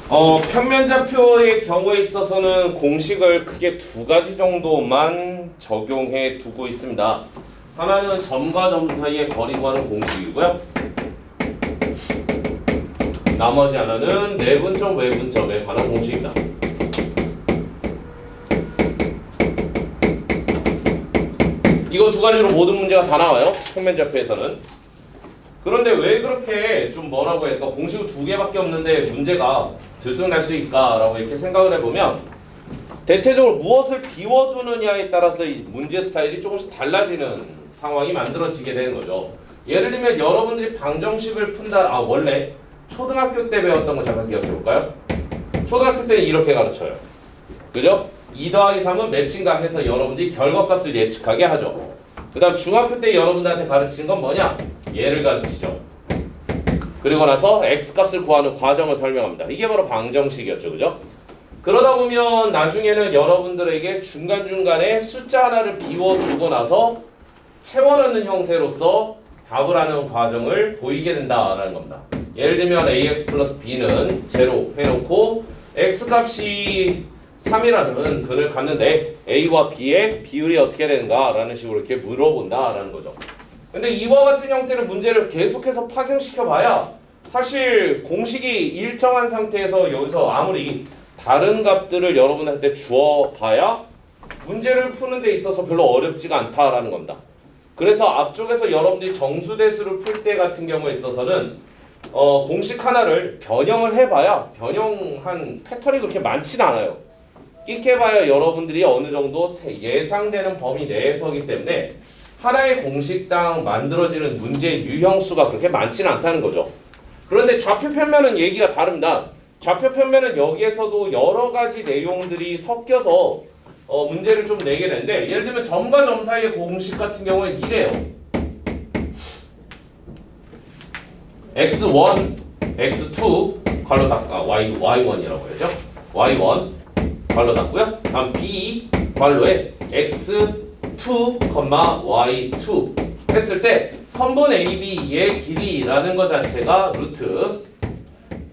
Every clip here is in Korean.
평면좌표의 경우에 있어서는 공식을 크게 두 가지 정도만 적용해 두고 있습니다. 하나는 점과 점 사이의 거리 구하는 공식이고요. 나머지 하나는 내분점, 외분점에 관한 공식입니다. 이거 두 가지로 모든 문제가 다 나와요. 평면좌표에서는. 그런데 왜 그렇게 좀 뭐라고 할까? 공식이 두 개밖에 없는데 문제가 들쑥날 수 있을까라고 이렇게 생각을 해보면 대체적으로 무엇을 비워두느냐에 따라서 이 문제 스타일이 조금씩 달라지는 상황이 만들어지게 되는 거죠. 예를 들면 여러분들이 방정식을 푼다. 원래 초등학교 때 배웠던 거 잠깐 기억해 볼까요? 초등학교 때는 이렇게 가르쳐요. 그죠? 2 더하기 3은 몇인가 해서 여러분들이 결과값을 예측하게 하죠. 그 다음 중학교 때 여러분들한테 가르치는 건 뭐냐? 얘를 가르치죠. 그리고 나서 x값을 구하는 과정을 설명합니다. 이게 바로 방정식이었죠. 그죠? 그러다 보면 나중에는 여러분들에게 중간중간에 숫자 하나를 비워두고 나서 채워넣는 형태로서 답을 하는 과정을 보이게 된다라는 겁니다. 예를 들면 ax 플러스 b는 0 해놓고 x값이 3이라는 근을 갖는데 a와 b의 비율이 어떻게 되는가라는 식으로 이렇게 물어본다라는 거죠. 근데 이와 같은 형태의 문제를 계속해서 파생시켜 봐야 사실 공식이 일정한 상태에서 여기서 아무리 다른 값들을 여러분한테 주어 봐야 문제를 푸는 데 있어서 별로 어렵지가 않다라는 겁니다. 그래서 앞쪽에서 여러분들이 정수대수를 풀 때 같은 경우에 있어서는 공식 하나를 변형을 해봐야 변형한 패턴이 그렇게 많지는 않아요. 끽해봐야 여러분들이 어느 정도 예상되는 범위 내에서기 때문에 하나의 공식당 만들어지는 문제의 유형수가 그렇게 많지는 않다는 거죠. 그런데 좌표 편면은 얘기가 다릅니다. 좌표 편면은 여기에서도 여러 가지 내용들이 섞여서 문제를 좀 내게 되는데 예를 들면 점과 점 사이의 공식 같은 경우는 이래요. x1, x2 괄호 닫고 y1이라고 해야죠. y1 괄호 닫고요. 다음 b 괄호에 x2, y2 했을 때 선분 AB의 길이라는 것 자체가 루트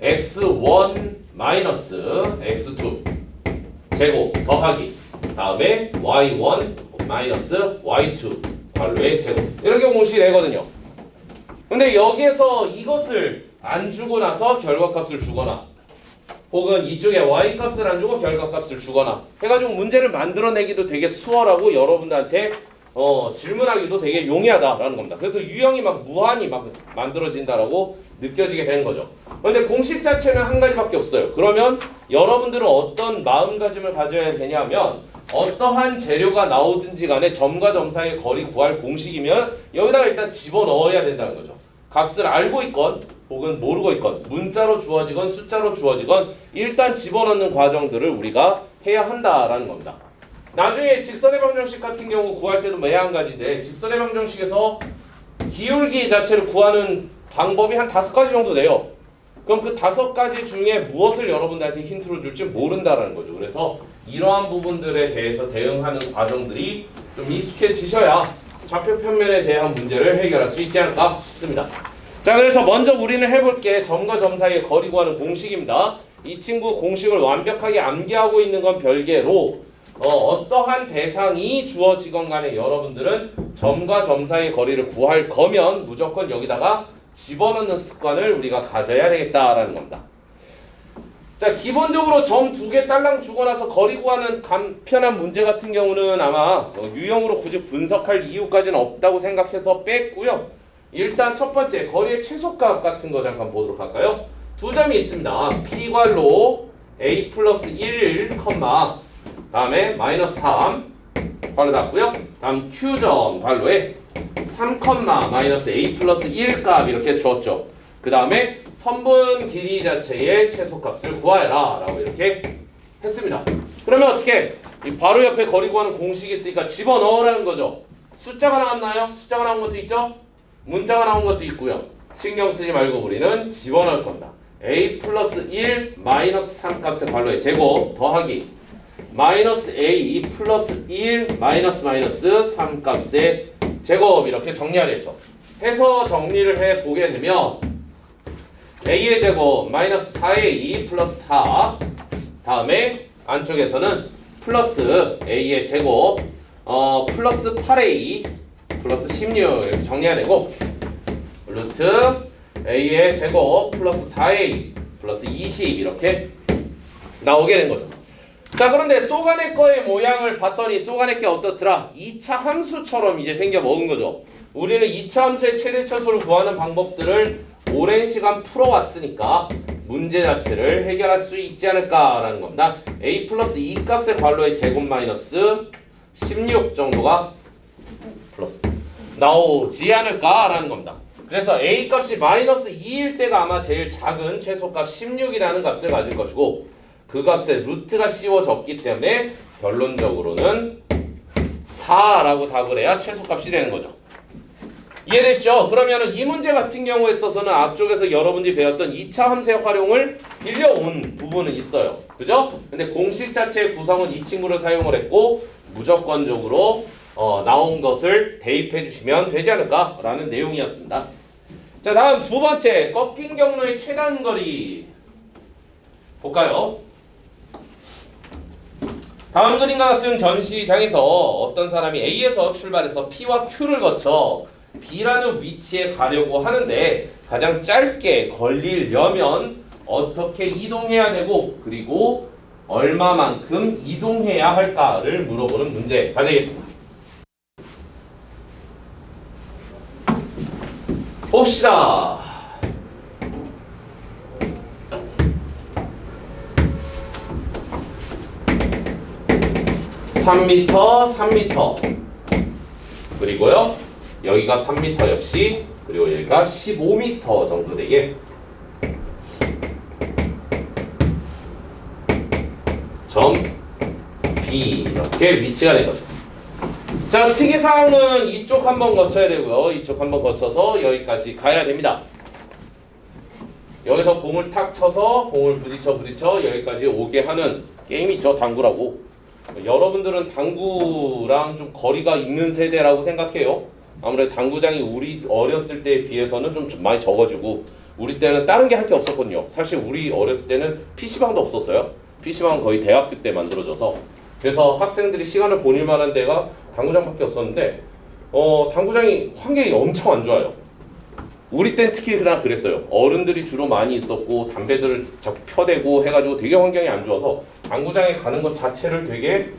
x1 마이너스 x2 제곱 더하기 다음에 y1 마이너스 y2 괄호의 제곱 이렇게 공식이 되거든요. 근데 여기에서 이것을 안 주고 나서 결과값을 주거나 혹은 이쪽에 y값을 안 주고 결과값을 주거나 해가지고 문제를 만들어내기도 되게 수월하고 여러분들한테 질문하기도 되게 용이하다라는 겁니다. 그래서 유형이 막 무한히 막 만들어진다라고 느껴지게 되는 거죠. 그런데 공식 자체는 한 가지밖에 없어요. 그러면 여러분들은 어떤 마음가짐을 가져야 되냐면 어떠한 재료가 나오든지 간에 점과 점 사이의 거리 구할 공식이면 여기다가 일단 집어넣어야 된다는 거죠. 값을 알고 있건 혹은 모르고 있건 문자로 주어지건 숫자로 주어지건 일단 집어넣는 과정들을 우리가 해야 한다라는 겁니다. 나중에 직선의 방정식 같은 경우 구할 때도 매한가지인데 직선의 방정식에서 기울기 자체를 구하는 방법이 한 5가지 정도 돼요. 그럼 그 5가지 중에 무엇을 여러분들한테 힌트로 줄지 모른다라는 거죠. 그래서 이러한 부분들에 대해서 대응하는 과정들이 좀 익숙해지셔야 좌표 편면에 대한 문제를 해결할 수 있지 않을까 싶습니다. 자, 그래서 먼저 우리는 해볼 게 점과 점 사이의 거리 구하는 공식입니다. 이 친구 공식을 완벽하게 암기하고 있는 건 별개로 어떠한 대상이 주어지건 간에 여러분들은 점과 점 사이의 거리를 구할 거면 무조건 여기다가 집어넣는 습관을 우리가 가져야 되겠다라는 겁니다. 자, 기본적으로 점 2개 딸랑 주고 나서 거리 구하는 간편한 문제 같은 경우는 아마 유형으로 굳이 분석할 이유까지는 없다고 생각해서 뺐고요. 일단 첫 번째 거리의 최소값 같은 거 잠깐 보도록 할까요? 두 점이 있습니다. P괄로 A 플러스 1, 다음에 마이너스 3 괄호 닫고요. 다음 Q점 괄로에 3, 마이너스 A 플러스 1 값 이렇게 주었죠. 그 다음에 선분 길이 자체의 최소값을 구하여라 라고 이렇게 했습니다. 그러면 어떻게? 바로 옆에 거리 구하는 공식이 있으니까 집어넣으라는 거죠. 숫자가 나왔나요? 숫자가 나온 것도 있죠? 문자가 나온 것도 있고요. 신경 쓰지 말고 우리는 집어넣을 겁니다. A 플러스 1 마이너스 3 값의 괄호의 제곱 더하기 마이너스 A 플러스 1 마이너스 3 값의 제곱 이렇게 정리하겠죠. 해서 정리를 해보게 되면 a의 제곱 마이너스 4a 플러스 4 다음에 안쪽에서는 플러스 a의 제곱 플러스 8a 플러스 16 이렇게 정리해야 되고 루트 a의 제곱 플러스 4a 플러스 20 이렇게 나오게 된 거죠. 자, 그런데 쏘가네 거의 모양을 봤더니 쏘가네 게 어떻더라? 2차 함수처럼 이제 생겨 먹은 거죠. 우리는 2차 함수의 최대차수를 구하는 방법들을 오랜 시간 풀어왔으니까 문제 자체를 해결할 수 있지 않을까라는 겁니다. a 플러스 2 값의 괄호의 제곱 마이너스 16 정도가 플러스 나오지 않을까라는 겁니다. 그래서 a 값이 마이너스 2일 때가 아마 제일 작은 최소값 16이라는 값을 가질 것이고 그 값에 루트가 씌워졌기 때문에 결론적으로는 4라고 답을 해야 최소값이 되는 거죠. 이해되시죠? 그러면 이 문제 같은 경우에 있어서는 앞쪽에서 여러분들이 배웠던 2차 함수의 활용을 빌려온 부분은 있어요. 그죠? 근데 공식 자체의 구성은 이 친구를 사용을 했고 무조건적으로 나온 것을 대입해 주시면 되지 않을까라는 내용이었습니다. 자, 다음 두 번째 꺾인 경로의 최단거리 볼까요? 다음 그림과 같은 전시장에서 어떤 사람이 A에서 출발해서 P와 Q를 거쳐 B라는 위치에 가려고 하는데 가장 짧게 걸리려면 어떻게 이동해야 되고 그리고 얼마만큼 이동해야 할까를 물어보는 문제가 되겠습니다. 봅시다. (3m) (3m) 그리고요 여기가 3m 역시 그리고 여기가 15m 정도 되게 점 B 이렇게 위치가 된 거죠. 자, 특이사항은 이쪽 한번 거쳐야 되고요. 이쪽 한번 거쳐서 여기까지 가야 됩니다. 여기서 공을 탁 쳐서 공을 부딪혀 여기까지 오게 하는 게임이 있죠. 당구라고. 여러분들은 당구랑 좀 거리가 있는 세대라고 생각해요. 아무래도 당구장이 우리 어렸을 때에 비해서는 좀 많이 적어지고 우리 때는 다른 게 할 게 없었거든요. 사실 우리 어렸을 때는 PC방도 없었어요. PC방은 거의 대학교 때 만들어져서 그래서 학생들이 시간을 보낼 만한 데가 당구장밖에 없었는데 당구장이 환경이 엄청 안 좋아요. 우리 땐 특히 그랬어요. 어른들이 주로 많이 있었고 담배들을 자꾸 펴대고 해가지고 되게 환경이 안 좋아서 당구장에 가는 것 자체를 되게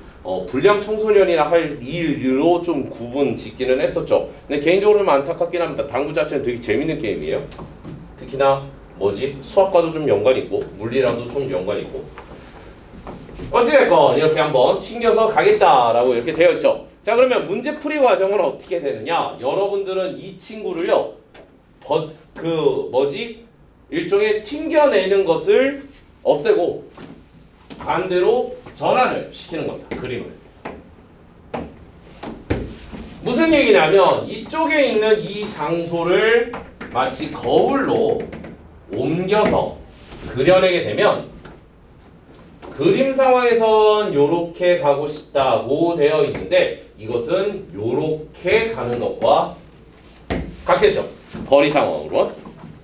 불량 청소년이나 할 일로 좀 구분 짓기는 했었죠. 근데 개인적으로 좀 안타깝긴 합니다. 당구 자체는 되게 재밌는 게임이에요. 특히나 수학과도 좀 연관 있고 물리랑도 좀 연관 있고 어찌됐건 이렇게 한번 튕겨서 가겠다라고 이렇게 되어 있죠. 자, 그러면 문제풀이 과정은 어떻게 되느냐? 여러분들은 이 친구를요 일종의 튕겨내는 것을 없애고 반대로 전환을 시키는 겁니다. 그림을. 무슨 얘기냐면 이쪽에 있는 이 장소를 마치 거울로 옮겨서 그려내게 되면 그림 상황에선 요렇게 가고 싶다고 되어 있는데 이것은 요렇게 가는 것과 같겠죠. 거리 상황으로.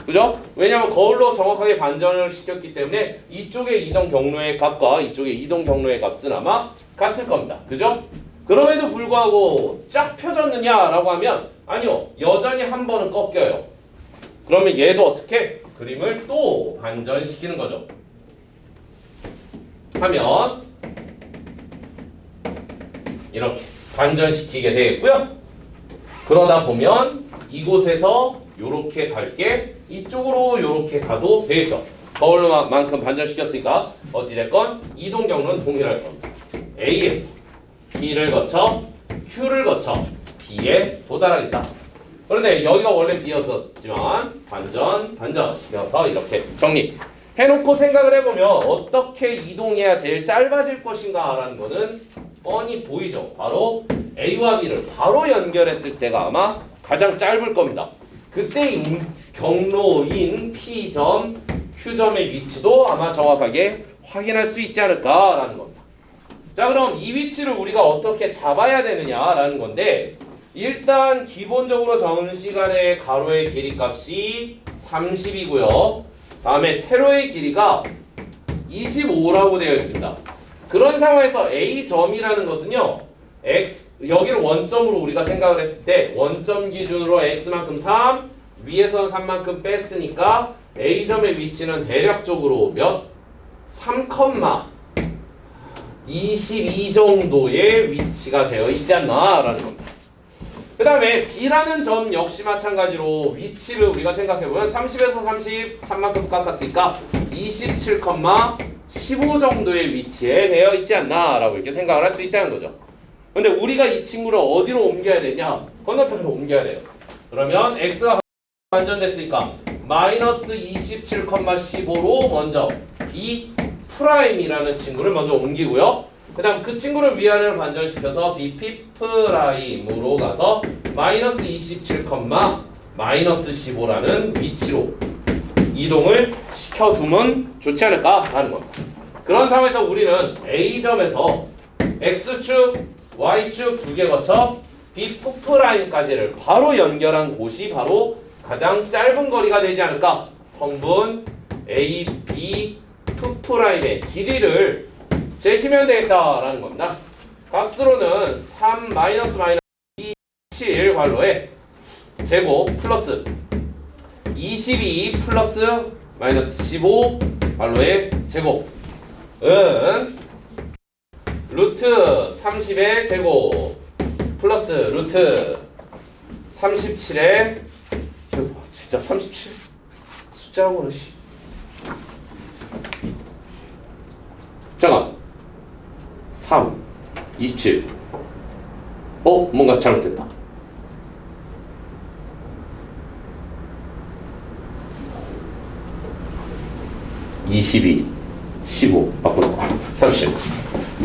그죠? 왜냐하면 거울로 정확하게 반전을 시켰기 때문에 이쪽의 이동 경로의 값과 이쪽의 이동 경로의 값은 아마 같을 겁니다. 그죠? 그럼에도 불구하고 쫙 펴졌느냐라고 하면 아니요. 여전히 한 번은 꺾여요. 그러면 얘도 어떻게? 그림을 또 반전시키는 거죠. 하면 이렇게 반전시키게 되겠고요. 그러다 보면 이곳에서 요렇게 갈게 이쪽으로 요렇게 가도 되겠죠. 거울만큼 반전시켰으니까 어찌됐건 이동 경로는 동일할 겁니다. A에서 B를 거쳐 Q를 거쳐 B에 도달하겠다. 그런데 여기가 원래 B였었지만 반전시켜서 이렇게 정리 해놓고 생각을 해보면 어떻게 이동해야 제일 짧아질 것인가 라는 거는 뻔히 보이죠. 바로 A와 B를 바로 연결했을 때가 아마 가장 짧을 겁니다. 그때 경로인 P점, Q점의 위치도 아마 정확하게 확인할 수 있지 않을까라는 겁니다. 자, 그럼 이 위치를 우리가 어떻게 잡아야 되느냐라는 건데 일단 기본적으로 전 시간의 가로의 길이값이 30이고요. 다음에 세로의 길이가 25라고 되어 있습니다. 그런 상황에서 A점이라는 것은요, X, 여기를 원점으로 우리가 생각을 했을 때 원점 기준으로 X만큼 3, 위에서는 3만큼 뺐으니까 A점의 위치는 대략적으로 몇? 3,22 정도의 위치가 되어 있지 않나 라는 겁니다. 그 다음에 B라는 점 역시 마찬가지로 위치를 우리가 생각해보면 30에서 33만큼 깎았으니까 27,15 정도의 위치에 되어 있지 않나 라고 이렇게 생각을 할 수 있다는 거죠. 근데 우리가 이 친구를 어디로 옮겨야 되냐? 건너편으로 옮겨야 돼요. 그러면 X가 반전됐으니까 마이너스 27,15로 먼저 B 프라임이라는 친구를 먼저 옮기고요. 그 다음 그 친구를 위아래로 반전시켜서 BP 프라임으로 가서 마이너스 27, 마이너스 15라는 위치로 이동을 시켜두면 좋지 않을까 하는 겁니다. 그런 상황에서 우리는 A점에서 X축, Y축 두 개 거쳐 B 프라임까지를 바로 연결한 곳이 바로 가장 짧은 거리가 되지 않을까? 성분 A, B 프라임의 길이를 재시면 되겠다라는 겁니다. 값으로는 3 마이너스 27 괄호에 제곱 플러스 22 플러스 마이너스 15 괄호에 제곱은 루트 30의 제곱 플러스 루트 37의 제곱. 진짜 37 숫자하고는 잠깐 3 27 뭔가 잘못됐다. 22 15 바꾸고 30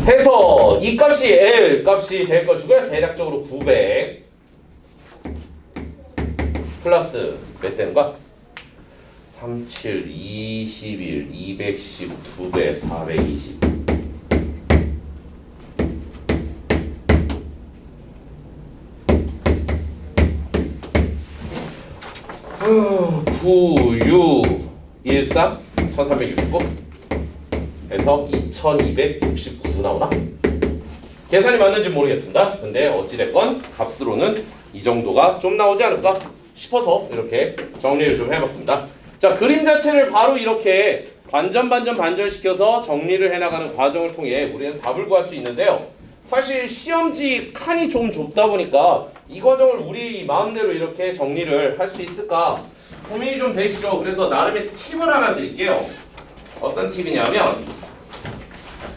해서 이 값이 L 값이 될 것이고요. 대략적으로 900 플러스 몇 되는가? 37 21 210 2배 420 9 6 13 1369 해서 2269 나오나? 계산이 맞는지 모르겠습니다. 근데 어찌됐건 값으로는 이 정도가 좀 나오지 않을까 싶어서 이렇게 정리를 좀 해봤습니다. 자, 그림 자체를 바로 이렇게 반전시켜서 정리를 해나가는 과정을 통해 우리는 답을 구할 수 있는데요. 사실 시험지 칸이 좀 좁다 보니까 이 과정을 우리 마음대로 이렇게 정리를 할 수 있을까 고민이 좀 되시죠. 그래서 나름의 팁을 하나 드릴게요. 어떤 팁이냐면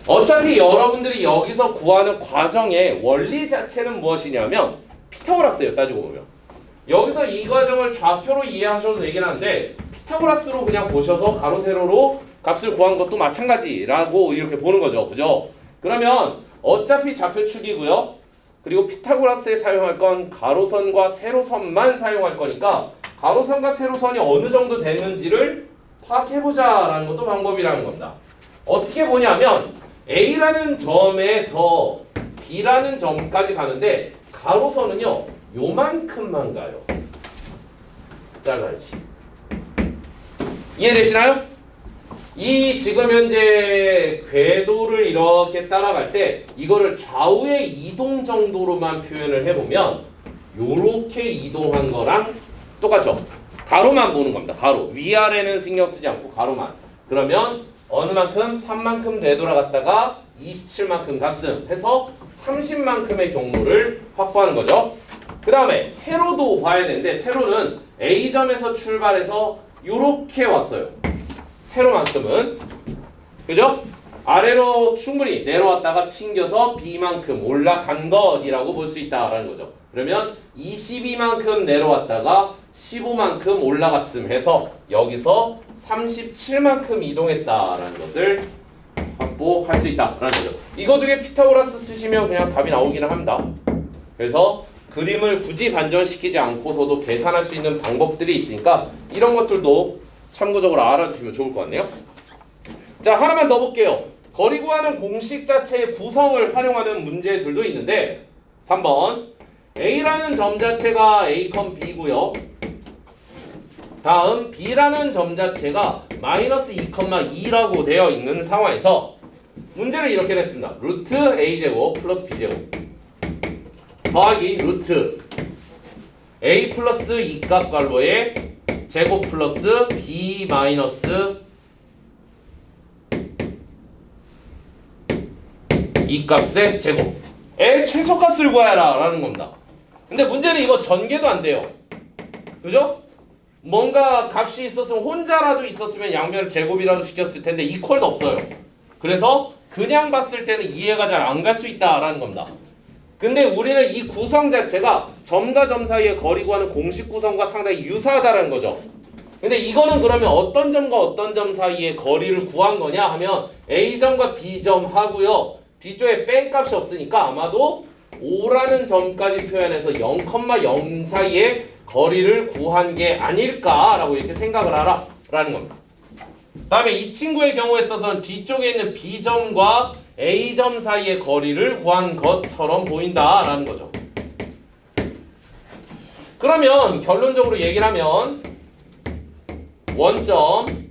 어차피 여러분들이 여기서 구하는 과정의 원리 자체는 무엇이냐면 피타고라스예요. 따지고 보면 여기서 이 과정을 좌표로 이해하셔도 되긴 한데 피타고라스로 그냥 보셔서 가로 세로로 값을 구한 것도 마찬가지라고 이렇게 보는 거죠. 그죠? 그러면 어차피 좌표축이고요. 그리고 피타고라스에 사용할 건 가로선과 세로선만 사용할 거니까 가로선과 세로선이 어느 정도 됐는지를 파악해보자라는 것도 방법이라는 겁니다. 어떻게 보냐면 A라는 점에서 B라는 점까지 가는데 가로선은요 요만큼만 가요. 작아야지. 이해되시나요? 이 지금 현재 궤도를 이렇게 따라갈 때 이거를 좌우의 이동 정도로만 표현을 해보면 요렇게 이동한 거랑 똑같죠? 가로만 보는 겁니다. 가로. 위아래는 신경 쓰지 않고 가로만. 그러면 어느 만큼? 3만큼 되돌아갔다가 27만큼 갔음 해서 30만큼의 경로를 확보하는 거죠. 그 다음에 세로도 봐야 되는데 세로는 A점에서 출발해서 요렇게 왔어요. 세로만큼은 그죠? 아래로 충분히 내려왔다가 튕겨서 B만큼 올라간 것이라고 볼 수 있다라는 거죠. 그러면 22만큼 내려왔다가 15만큼 올라갔음 해서 여기서 37만큼 이동했다라는 것을 확보할 수 있다라는 거죠. 이거 두 개 피타고라스 쓰시면 그냥 답이 나오기는 합니다. 그래서 그림을 굳이 반전시키지 않고서도 계산할 수 있는 방법들이 있으니까 이런 것들도 참고적으로 알아두시면 좋을 것 같네요. 자, 하나만 더 볼게요. 거리 구하는 공식 자체의 구성을 활용하는 문제들도 있는데 3번 A라는 점 자체가 A, B고요. 다음 B라는 점 자체가 마이너스 2,2라고 되어 있는 상황에서 문제를 이렇게 냈습니다. 루트 a제곱 플러스 b제곱 더하기 루트 a 플러스 2값 괄호에 제곱 플러스 b 마이너스 2값의 제곱의 최소값을 구하라 라는 겁니다. 근데 문제는 이거 전개도 안 돼요. 그죠? 뭔가 값이 있었으면 혼자라도 있었으면 양면을 제곱이라도 시켰을 텐데 이퀄도 없어요. 그래서 그냥 봤을 때는 이해가 잘 안 갈 수 있다라는 겁니다. 근데 우리는 이 구성 자체가 점과 점 사이의 거리 구하는 공식 구성과 상당히 유사하다는 거죠. 근데 이거는 그러면 어떤 점과 어떤 점 사이의 거리를 구한 거냐 하면 A점과 B점 하고요. 뒤쪽에 뺀 값이 없으니까 아마도 5라는 점까지 표현해서 0,0 사이의 거리를 구한 게 아닐까라고 이렇게 생각을 하라 라는 겁니다. 다음에 이 친구의 경우에 있어서는 뒤쪽에 있는 B점과 A점 사이의 거리를 구한 것처럼 보인다라는 거죠. 그러면 결론적으로 얘기를 하면 원점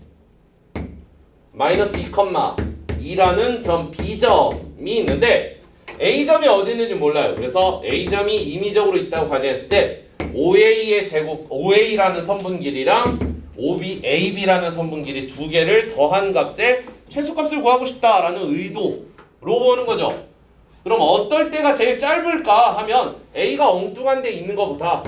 마이너스 2,2라는 점 B점이 있는데 A점이 어디 있는지 몰라요. 그래서 A점이 임의적으로 있다고 가정했을 때 OA의 제곱, OA라는 선분 길이랑 OB, AB라는 선분 길이 두 개를 더한 값의 최소값을 구하고 싶다라는 의도로 보는 거죠. 그럼 어떨 때가 제일 짧을까 하면 A가 엉뚱한 데 있는 것보다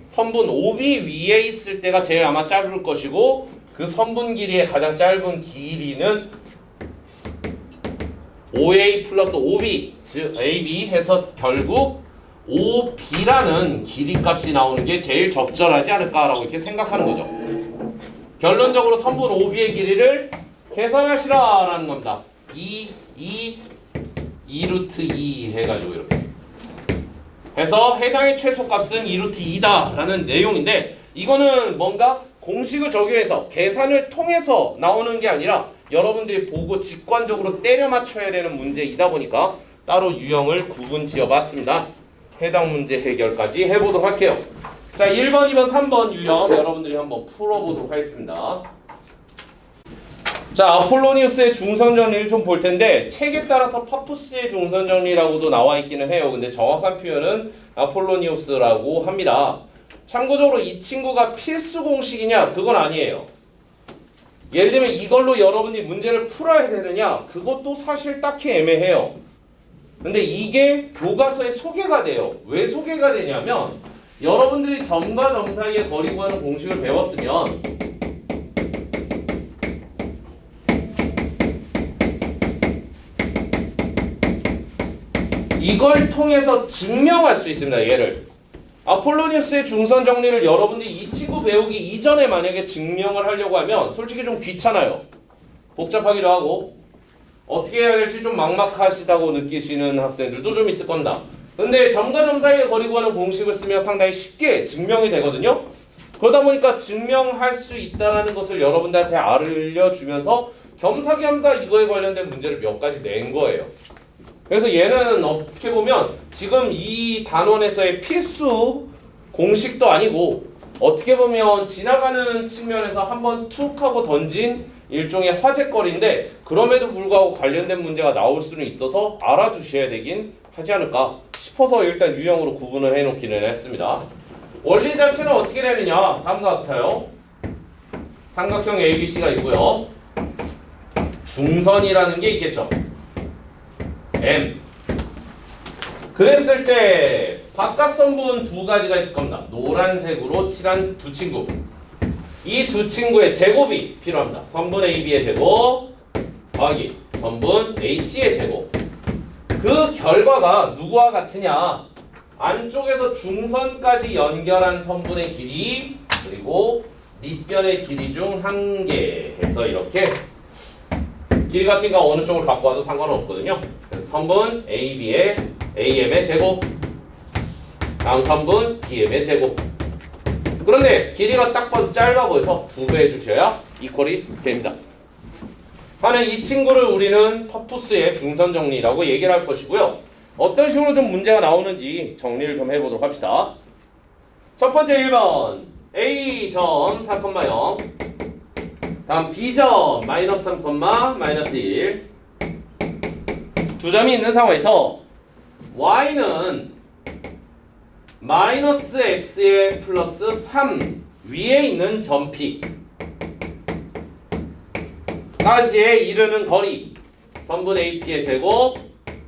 선분 OB 위에 있을 때가 제일 아마 짧을 것이고 그 선분 길이의 가장 짧은 길이는 OA 플러스 OB 즉 AB 해서 결국 OB라는 길이값이 나오는 게 제일 적절하지 않을까라고 이렇게 생각하는 거죠. 결론적으로 선분 OB의 길이를 계산하시라라는 겁니다. 2 루트 2 해가지고 이렇게 해서 해당의 최소값은 2 루트 2다 라는 내용인데 이거는 뭔가 공식을 적용해서 계산을 통해서 나오는 게 아니라 여러분들이 보고 직관적으로 때려 맞춰야 되는 문제이다 보니까 따로 유형을 구분 지어봤습니다. 해당 문제 해결까지 해보도록 할게요. 자, 1번, 2번, 3번 유형 여러분들이 한번 풀어보도록 하겠습니다. 자, 아폴로니우스의 중선 정리를 좀 볼 텐데 책에 따라서 파푸스의 중선 정리라고도 나와 있기는 해요. 근데 정확한 표현은 아폴로니우스라고 합니다. 참고적으로 이 친구가 필수 공식이냐? 그건 아니에요. 예를 들면 이걸로 여러분이 문제를 풀어야 되느냐? 그것도 사실 딱히 애매해요. 근데 이게 교과서에 소개가 돼요. 왜 소개가 되냐면 여러분들이 점과 점 사이의 거리 구하는 공식을 배웠으면 이걸 통해서 증명할 수 있습니다. 얘를 아폴로니우스의 중선 정리를 여러분들이 이 친구 배우기 이전에 만약에 증명을 하려고 하면 솔직히 좀 귀찮아요. 복잡하기도 하고 어떻게 해야 될지 좀 막막하시다고 느끼시는 학생들도 좀 있을 겁니다. 근데 점과 점 사이의 거리 구하는 공식을 쓰면 상당히 쉽게 증명이 되거든요. 그러다 보니까 증명할 수 있다는 것을 여러분들한테 알려주면서 겸사겸사 이거에 관련된 문제를 몇 가지 낸 거예요. 그래서 얘는 어떻게 보면 지금 이 단원에서의 필수 공식도 아니고 어떻게 보면 지나가는 측면에서 한번 툭 하고 던진 일종의 화제거리인데 그럼에도 불구하고 관련된 문제가 나올 수는 있어서 알아두셔야 되긴 하지 않을까 싶어서 일단 유형으로 구분을 해놓기는 했습니다. 원리 자체는 어떻게 되느냐 다음과 같아요. 삼각형 ABC가 있고요. 중선이라는 게 있겠죠. M. 그랬을 때 바깥선분 두 가지가 있을 겁니다. 노란색으로 칠한 두 친구. 이 두 친구의 제곱이 필요합니다. 선분 AB의 제곱 더하기 선분 AC의 제곱. 그 결과가 누구와 같으냐? 안쪽에서 중선까지 연결한 선분의 길이 그리고 밑변의 길이 중 한 개 해서 이렇게 길이 같은 거 어느 쪽을 갖고 와도 상관은 없거든요. 그래서 선분 AB의 AM의 제곱 다음 선분 BM의 제곱. 그런데 길이가 딱 봐도 짧아 보여서 2배 해주셔야 이퀄이 됩니다. 하는 이 친구를 우리는 파푸스의 중선 정리라고 얘기를 할 것이고요. 어떤 식으로 좀 문제가 나오는지 정리를 좀 해보도록 합시다. 첫 번째 1번 A 점 4,0 다음 B점 마이너스 3, 마이너스 1 두 점이 있는 상황에서 Y는 마이너스 X에 플러스 3 위에 있는 점 P 까지에 이르는 거리 선분 AP의 제곱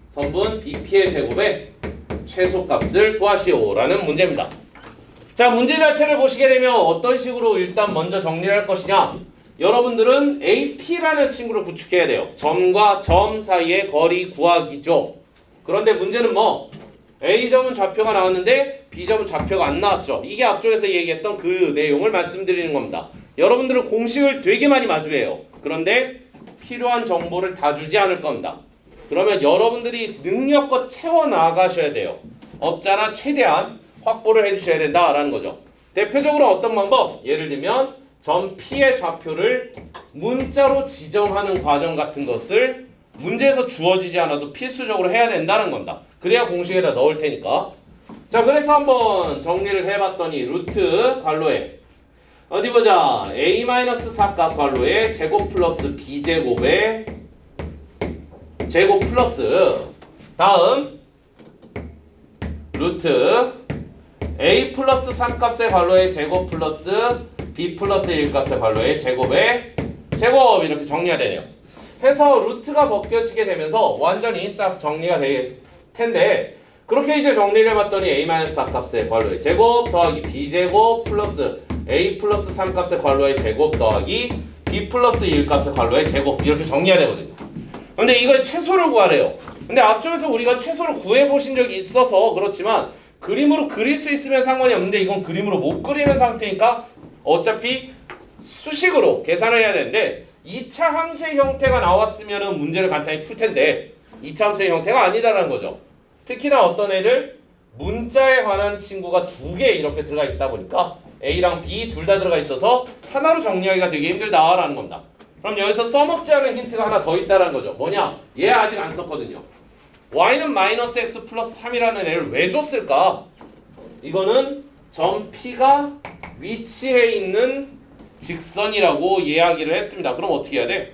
선분 BP의 제곱의 최소값을 구하시오 라는 문제입니다. 자, 문제 자체를 보시게 되면 어떤 식으로 일단 먼저 정리를 할 것이냐, 여러분들은 AP라는 친구를 구축해야 돼요. 점과 점 사이의 거리 구하기죠. 그런데 문제는 뭐 A점은 좌표가 나왔는데 B점은 좌표가 안 나왔죠. 이게 앞쪽에서 얘기했던 그 내용을 말씀드리는 겁니다. 여러분들은 공식을 되게 많이 마주해요. 그런데 필요한 정보를 다 주지 않을 겁니다. 그러면 여러분들이 능력껏 채워나가셔야 돼요. 없잖아 최대한 확보를 해주셔야 된다라는 거죠. 대표적으로 어떤 방법? 예를 들면 점 P의 좌표를 문자로 지정하는 과정 같은 것을 문제에서 주어지지 않아도 필수적으로 해야 된다는 겁니다. 그래야 공식에다 넣을 테니까. 자, 그래서 한번 정리를 해봤더니 루트 괄호에 어디 보자. A-4값 괄호에 제곱 플러스 B제곱의 제곱 플러스 다음 루트 A 플러스 3값의 괄호의 제곱 플러스 B 플러스 1값의 괄호의 제곱의 제곱 이렇게 정리가 되네요. 해서 루트가 벗겨지게 되면서 완전히 싹 정리가 될 텐데, 그렇게 이제 정리를 해봤더니 A-4값의 괄호의 제곱 더하기 B제곱 플러스 A 플러스 3값의 괄호의 제곱 더하기 B 플러스 1값의 괄호의 제곱 이렇게 정리가 되거든요. 근데 이걸 최소를 구하래요. 근데 앞쪽에서 우리가 최소를 구해보신 적이 있어서 그렇지만 그림으로 그릴 수 있으면 상관이 없는데 이건 그림으로 못 그리는 상태니까 어차피 수식으로 계산을 해야 되는데 2차 함수의 형태가 나왔으면 문제를 간단히 풀 텐데 2차 함수의 형태가 아니다라는 거죠. 특히나 어떤 애들 문자에 관한 친구가 2개 이렇게 들어가 있다 보니까 A랑 B 둘 다 들어가 있어서 하나로 정리하기가 되게 힘들다라는 겁니다. 그럼 여기서 써먹지 않은 힌트가 하나 더 있다는 거죠. 뭐냐? 얘 아직 안 썼거든요. Y는 마이너스 X 플러스 3이라는 애를 왜 줬을까? 이거는 점 P가 위치해 있는 직선이라고 이야기를 했습니다. 그럼 어떻게 해야 돼?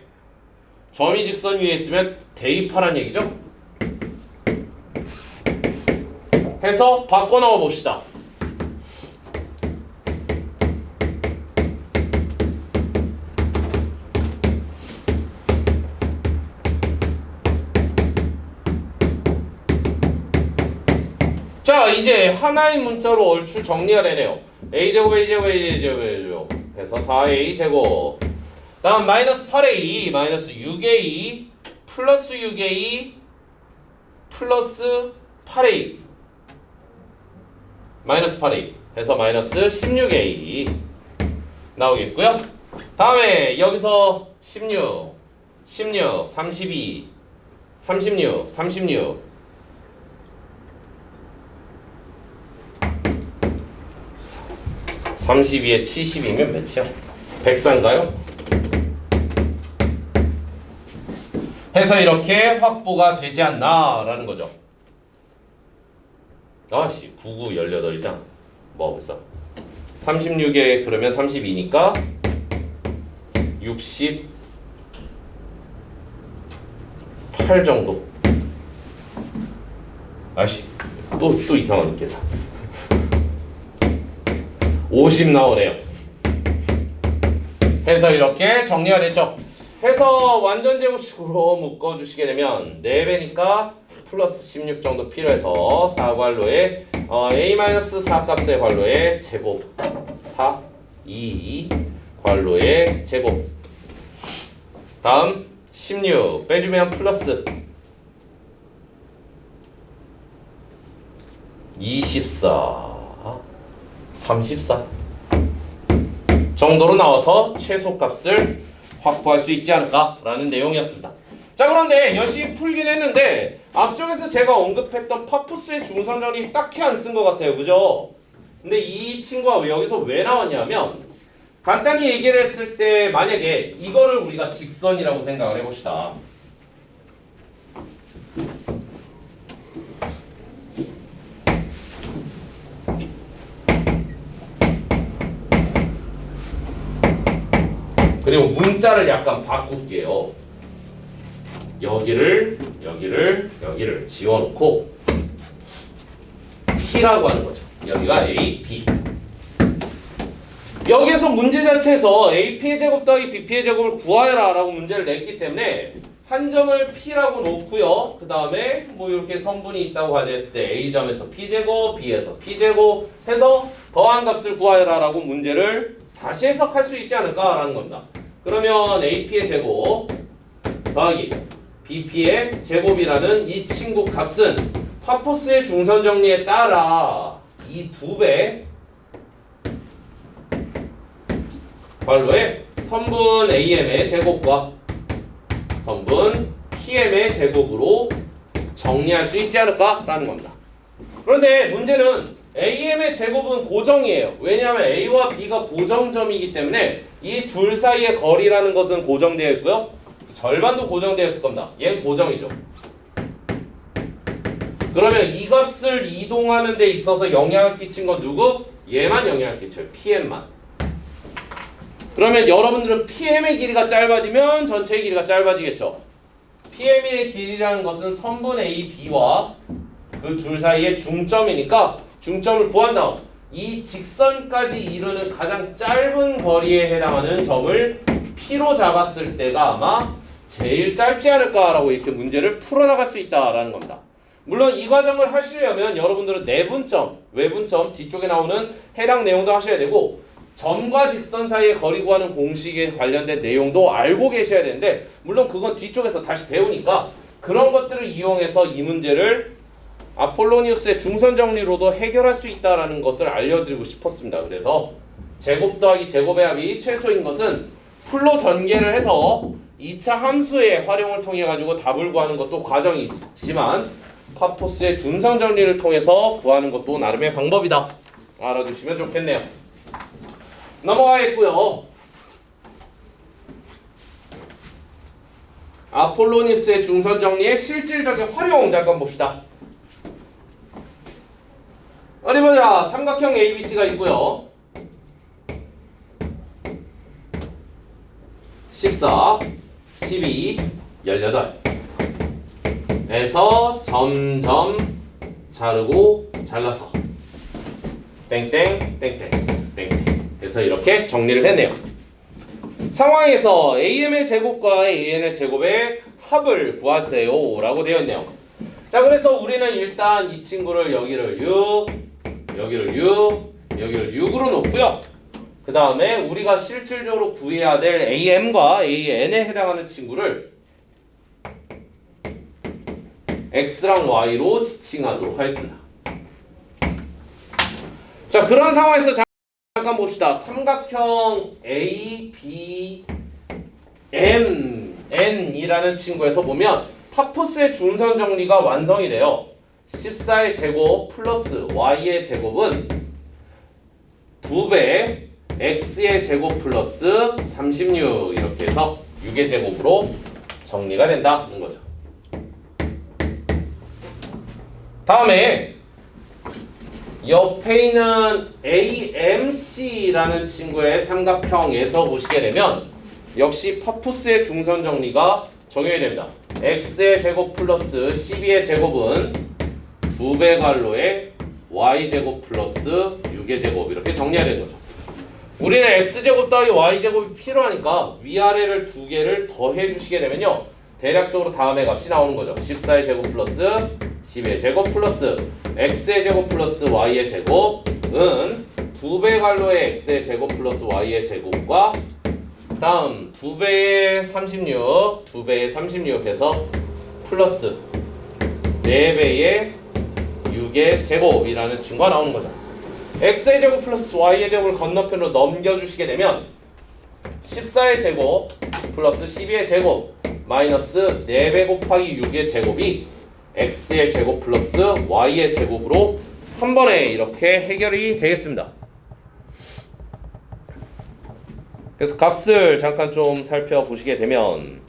점이 직선 위에 있으면 대입하라는 얘기죠. 해서 바꿔 넣어 봅시다. 자, 이제 하나의 문자로 얼추 정리가 되네요. A제곱 A제곱 A제곱 A제곱 해서 4A제곱 다음 마이너스 8A 마이너스 6A 플러스 6A 플러스 8A 마이너스 8A 해서 마이너스 16A 나오겠고요. 다음에 여기서 16 16 32 36 36 32에 70이면 몇이야? 104인가요? 해서 이렇게 확보가 되지 않나 라는 거죠. 아씨 99 18이잖아. 뭐 벌써 36에 그러면 32니까 68 정도. 아씨 또 이상한 계산. 50 나오네요. 해서 이렇게 정리가 됐죠. 해서 완전 제곱식으로 묶어주시게 되면 4배니까 플러스 16 정도 필요해서 4괄호에 A-4 값의 괄호에 제곱 4 2 괄호에 제곱 다음 16 빼주면 플러스 24 34 정도로 나와서 최소값을 확보할 수 있지 않을까라는 내용이었습니다. 자, 그런데 열심히 풀긴 했는데 앞쪽에서 제가 언급했던 파푸스의 중선정리 딱히 안 쓴 것 같아요. 그죠? 근데 이 친구가 여기서 왜 나왔냐면 간단히 얘기를 했을 때 만약에 이거를 우리가 직선이라고 생각을 해봅시다. 그리고 문자를 약간 바꿀게요. 여기를 지워놓고 P라고 하는 거죠. 여기가 A, B. 여기서 문제 자체에서 AP의 제곱 더하기 BP의 제곱을 구하여라 라고 문제를 냈기 때문에 한 점을 P라고 놓고요. 그 다음에 뭐 이렇게 선분이 있다고 가정했을 때 A점에서 P제곱, B에서 P제곱 해서 더한 값을 구하여라 라고 문제를 다시 해석할 수 있지 않을까 라는 겁니다. 그러면 AP의 제곱 더하기 BP의 제곱이라는 이 친구 값은 파포스의 중선 정리에 따라 이 2배 발로의 선분 AM의 제곱과 선분 PM의 제곱으로 정리할 수 있지 않을까라는 겁니다. 그런데 문제는 AM의 제곱은 고정이에요. 왜냐하면 A와 B가 고정점이기 때문에 이 둘 사이의 거리라는 것은 고정되어 있고요. 절반도 고정되어 있을 겁니다. 얘는 고정이죠. 그러면 이 값을 이동하는 데 있어서 영향을 끼친 건 누구? 얘만 영향을 끼쳐요. PM만. 그러면 여러분들은 PM의 길이가 짧아지면 전체의 길이가 짧아지겠죠. PM의 길이라는 것은 선분 A, B와 그 둘 사이의 중점이니까 중점을 구한 다음 이 직선까지 이루는 가장 짧은 거리에 해당하는 점을 P로 잡았을 때가 아마 제일 짧지 않을까라고 이렇게 문제를 풀어나갈 수 있다라는 겁니다. 물론 이 과정을 하시려면 여러분들은 내분점, 외분점 뒤쪽에 나오는 해당 내용도 하셔야 되고 점과 직선 사이의 거리 구하는 공식에 관련된 내용도 알고 계셔야 되는데 물론 그건 뒤쪽에서 다시 배우니까 그런 것들을 이용해서 이 문제를 아폴로니우스의 중선 정리로도 해결할 수 있다는 것을 알려드리고 싶었습니다. 그래서 제곱 더하기 제곱의 합이 최소인 것은 풀로 전개를 해서 2차 함수의 활용을 통해 가지고 답을 구하는 것도 과정이지만 파포스의 중선 정리를 통해서 구하는 것도 나름의 방법이다. 알아두시면 좋겠네요. 넘어가겠고요. 아폴로니우스의 중선 정리의 실질적인 활용 잠깐 봅시다. 어디 보자. 삼각형 ABC가 있고요. 14, 12, 18 에서 점점 자르고 잘라서 땡땡 땡땡 땡땡 해서 이렇게 정리를 했네요. 상황에서 AM의 제곱과 AN의 제곱의 합을 구하세요 라고 되어 있네요. 자, 그래서 우리는 일단 이 친구를 여기를 6, 여기를 6, 여기를 6으로 놓고요. 그 다음에 우리가 실질적으로 구해야 될 AM과 AN에 해당하는 친구를 X랑 Y로 지칭하도록 하겠습니다. 자, 그런 상황에서 잠깐 봅시다. 삼각형 A, B, M, N이라는 친구에서 보면 파포스의 중선 정리가 완성이 돼요. 14의 제곱 플러스 Y의 제곱은 2배 X의 제곱 플러스 36 이렇게 해서 6의 제곱으로 정리가 된다는 거죠. 다음에 옆에 있는 AMC라는 친구의 삼각형에서 보시게 되면 역시 파푸스의 중선 정리가 적용이 됩니다. X의 제곱 플러스 12의 제곱은 2배 갈로의 Y제곱 플러스 6의 제곱 이렇게 정리해야 되는 거죠. 우리는 X제곱 더하기 Y제곱이 필요하니까 위아래를 두 개를 더해 주시게 되면요 대략적으로 다음의 값이 나오는 거죠. 14의 제곱 플러스 10의 제곱 플러스 X의 제곱 플러스 Y의 제곱은 2배 갈로의 X의 제곱 플러스 Y의 제곱과 다음 2배의 36, 2배의 36 해서 플러스 4배의 6의 제곱이라는 친구가 나오는 거죠. X의 제곱 플러스 Y의 제곱을 건너편으로 넘겨주시게 되면 14의 제곱 플러스 12의 제곱 마이너스 4배 곱하기 6의 제곱이 X의 제곱 플러스 Y의 제곱으로 한 번에 이렇게 해결이 되겠습니다. 그래서 값을 잠깐 좀 살펴보시게 되면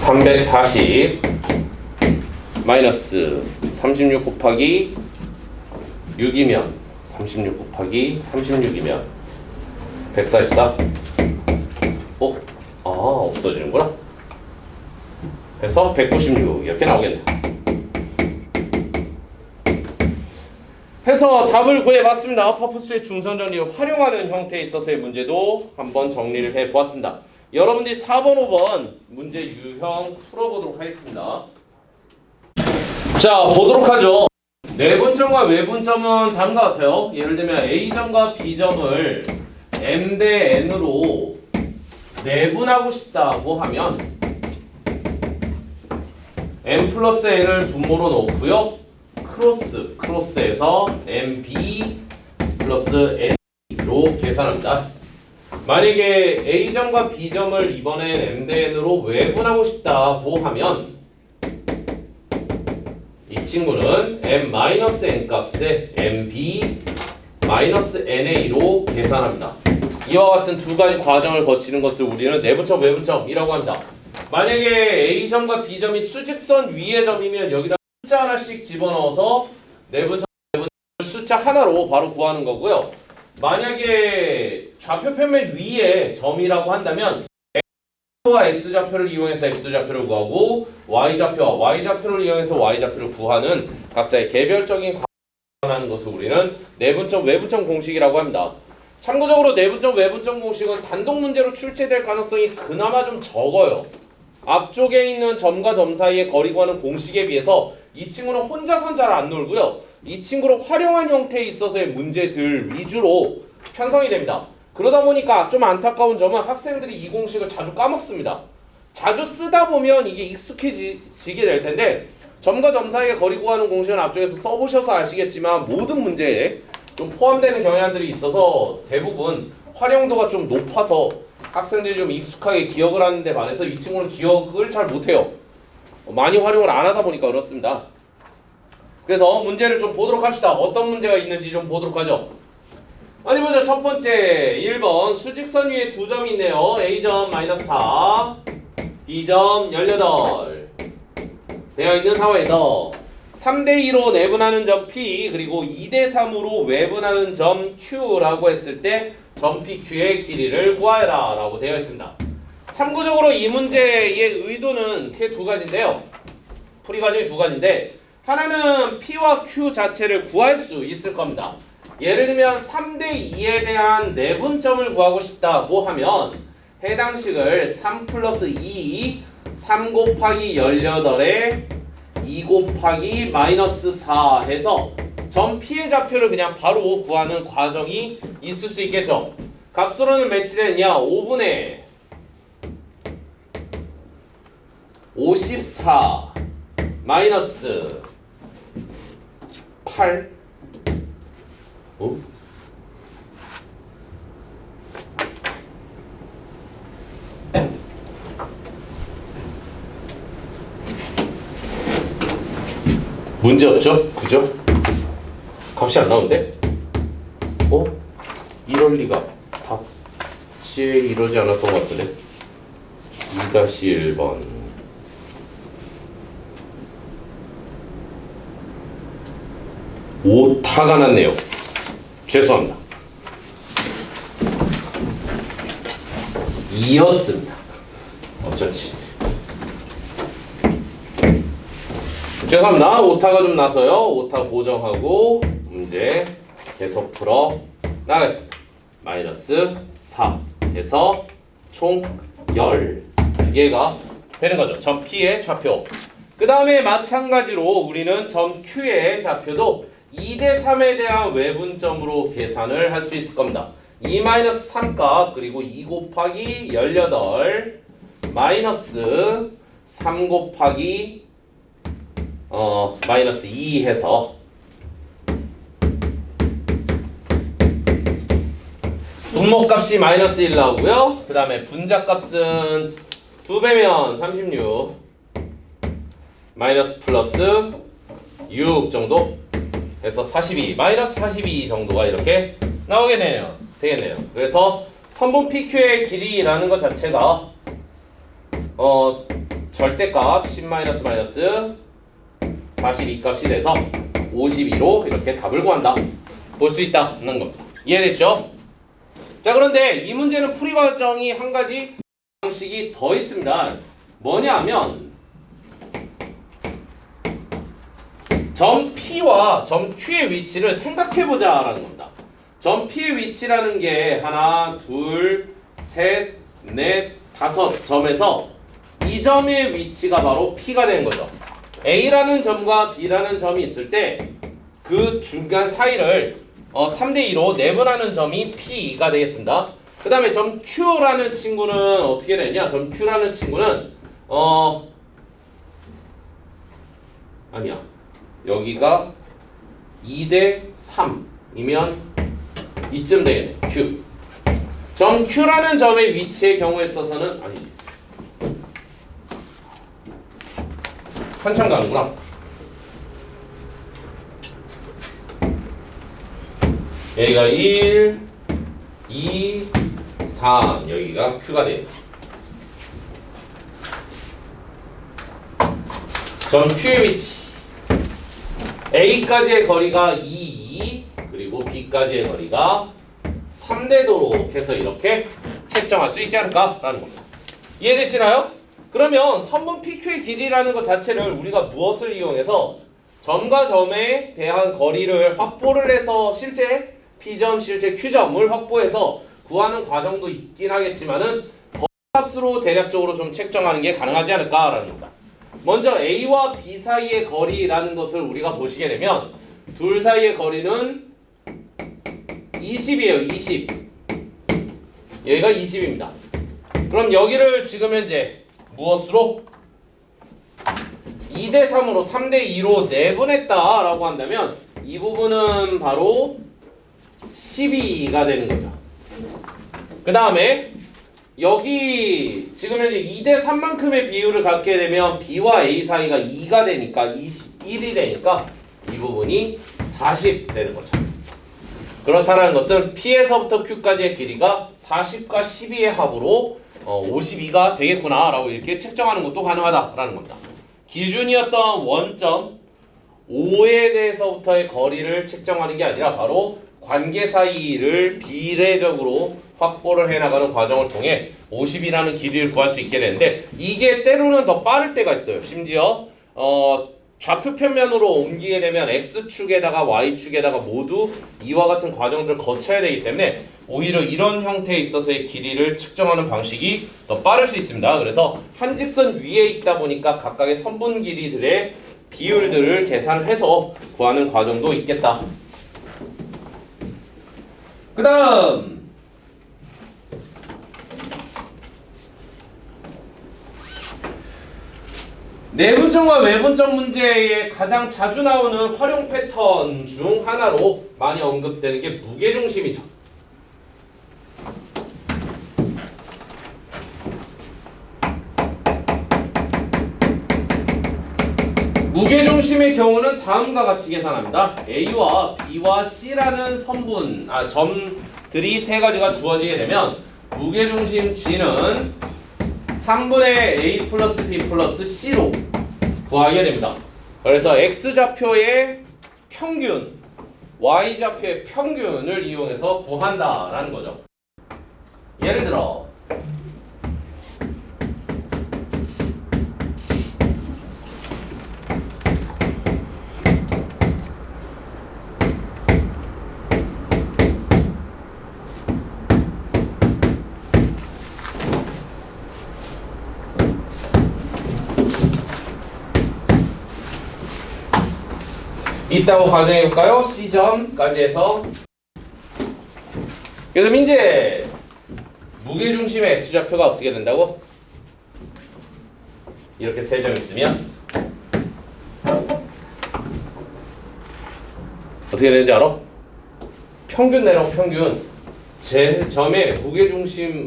340 마이너스 36 곱하기 6이면 36 곱하기 36이면 144. 없어지는구나. 그래서 196 이렇게 나오겠네요. 해서 답을 구해봤습니다. 퍼프스의 중선 정리를 활용하는 형태에 있어서의 문제도 한번 정리를 해보았습니다. 여러분들이 4번, 5번 문제 유형 풀어보도록 하겠습니다. 자, 보도록 하죠. 내분점과 외분점은 다른 것 같아요. 예를 들면 A점과 B점을 M 대 N으로 내분하고 싶다고 하면 M 플러스 N을 분모로 놓고요. 크로스에서 MB 플러스 N으로 계산합니다. 만약에 A점과 B점을 이번엔 M 대 N으로 외분하고 싶다고 하면 이 친구는 M-N 값에 MB-NA로 계산합니다. 이와 같은 두 가지 과정을 거치는 것을 우리는 내분점, 외분점이라고 합니다. 만약에 A점과 B점이 수직선 위의 점이면 여기다 숫자 하나씩 집어넣어서 내분점, 외분점 숫자 하나로 바로 구하는 거고요. 만약에 좌표 평면 위에 점이라고 한다면 X좌표와 X좌표를 이용해서 X좌표를 구하고 Y좌표와 Y좌표를 이용해서 Y좌표를 구하는 각자의 개별적인 하는 것을 우리는 내분점, 외분점 공식이라고 합니다. 참고적으로 내분점, 외분점 공식은 단독 문제로 출제될 가능성이 그나마 좀 적어요. 앞쪽에 있는 점과 점 사이의 거리 구하는 공식에 비해서 이 친구는 혼자선 잘 안 놀고요. 이 친구를 활용한 형태에 있어서의 문제들 위주로 편성이 됩니다. 그러다 보니까 좀 안타까운 점은 학생들이 이 공식을 자주 까먹습니다. 자주 쓰다 보면 이게 익숙해지게 될 텐데 점과 점 사이의 거리 구하는 공식은 앞쪽에서 써보셔서 아시겠지만 모든 문제에 좀 포함되는 경향들이 있어서 대부분 활용도가 좀 높아서 학생들이 좀 익숙하게 기억을 하는 데 반해서 이 친구는 기억을 잘 못해요. 많이 활용을 안 하다 보니까 그렇습니다. 그래서 문제를 좀 보도록 합시다. 어떤 문제가 있는지 좀 보도록 하죠. 어디 보자. 첫 번째 1번 수직선 위에 두 점이 있네요. A점 -4 B점 18 되어 있는 상황에서 3대2로 내분하는 점 P 그리고 2대3으로 외분하는 점 Q라고 했을 때 점 PQ의 길이를 구하여라 라고 되어 있습니다. 참고적으로 이 문제의 의도는 크게 두 가지인데요. 풀이 과정이 두 가지인데 하나는 P와 Q 자체를 구할 수 있을 겁니다. 예를 들면 3대2에 대한 내분점을 구하고 싶다고 하면 해당 식을 3 플러스 2 3 곱하기 18에 2 곱하기 마이너스 4 해서 점 P의 좌표를 그냥 바로 구하는 과정이 있을 수 있겠죠. 값으로는 매치되느냐 5분의 54 마이너스 8 문제 없죠? 그죠? 값이 안 나오는데? 이럴 리가. 답지에 이러지 않았던 것 같은데? 2-1번 오타가 났네요. 죄송합니다. 2였습니다. 어쩐지. 죄송합니다. 오타가 좀 나서요. 오타 고정하고 문제 계속 풀어 나가겠습니다. 마이너스 4 해서 총 10개가 되는 거죠. 점 P의 좌표. 그 다음에 마찬가지로 우리는 점 Q의 좌표도 2대3에 대한 외분점으로 계산을 할 수 있을 겁니다. 2-3값 그리고 2 곱하기 18 마이너스 3 곱하기 마이너스 2 해서 분모값이 마이너스 1 나오고요. 그 다음에 분자값은 2배면 36 마이너스 플러스 6 정도 해서 42 마이너스 42 정도가 이렇게 나오겠네요. 되겠네요. 그래서 선분 PQ의 길이라는 것 자체가 절대값 10 마이너스 마이너스 42 값이 돼서 52로 이렇게 답을 구한다. 볼 수 있다는 겁니다. 이해되시죠? 자, 그런데 이 문제는 풀이 과정이 한 가지 방식이 더 있습니다. 뭐냐면 점 P와 점 Q의 위치를 생각해보자 라는 겁니다. 점 P의 위치라는 게 하나, 둘, 셋, 넷, 다섯 점에서 이 점의 위치가 바로 P가 되는 거죠. A라는 점과 B라는 점이 있을 때 그 중간 사이를 3대2로 내분하는 점이 P가 되겠습니다. 그 다음에 점 Q라는 친구는 어떻게 되냐? 점 Q라는 친구는 아니야. 여기가 2대3이면 이쯤 되겠네. Q. 점 Q라는 점의 위치의 경우에 있어서는 아니지. 한참 가는구나. 여기가 1, 2, 3 여기가 Q가 됩니다. 점 Q의 위치 A까지의 거리가 2, 2 그리고 B까지의 거리가 3대도로 해서 이렇게 책정할 수 있지 않을까라는 겁니다. 이해되시나요? 그러면 선분 PQ의 길이라는 것 자체를 우리가 무엇을 이용해서 점과 점에 대한 거리를 확보를 해서 실제 P점, 실제 Q점을 확보해서 구하는 과정도 있긴 하겠지만은 거리값으로 대략적으로 좀 책정하는 게 가능하지 않을까라는 겁니다. 먼저 A와 B 사이의 거리라는 것을 우리가 보시게 되면 둘 사이의 거리는 20이에요. 20. 여기가 20입니다. 그럼 여기를 지금 현재 무엇으로? 2대3으로 3대2로 내분했다라고 한다면 이 부분은 바로 12가 되는 거죠. 그 다음에 여기 지금 현재 2대3만큼의 비율을 갖게 되면 B와 A 사이가 2가 되니까 21이 되니까 이 부분이 40 되는 거죠. 그렇다는 것은 P에서부터 Q까지의 길이가 40과 12의 합으로 52가 되겠구나 라고 이렇게 책정하는 것도 가능하다라는 겁니다. 기준이었던 원점 5에 대해서부터의 거리를 책정하는 게 아니라 바로 관계 사이를 비례적으로 확보를 해나가는 과정을 통해 50이라는 길이를 구할 수 있게 되는데 이게 때로는 더 빠를 때가 있어요. 심지어 좌표 평면으로 옮기게 되면 X축에다가 Y축에다가 모두 이와 같은 과정들을 거쳐야 되기 때문에 오히려 이런 형태에 있어서의 길이를 측정하는 방식이 더 빠를 수 있습니다. 그래서 한 직선 위에 있다 보니까 각각의 선분 길이들의 비율들을 계산해서 구하는 과정도 있겠다. 그 다음 내분점과 외분점 문제에 가장 자주 나오는 활용 패턴 중 하나로 많이 언급되는 게 무게중심이죠. 무게중심의 경우는 다음과 같이 계산합니다. A와 B와 C라는 점들이 세 가지가 주어지게 되면 무게중심 G는 3분의 A 플러스 B 플러스 C로 구하게 됩니다. 그래서 X좌표의 평균, Y좌표의 평균을 이용해서 구한다라는 거죠. 예를 들어 있다고 가정해볼까요? C점까지 해서 그래서 민재 무게중심의 X좌표가 어떻게 된다고? 이렇게 세 점 있으면 어떻게 되는지 알아? 평균 내로 평균 제 점의 무게중심을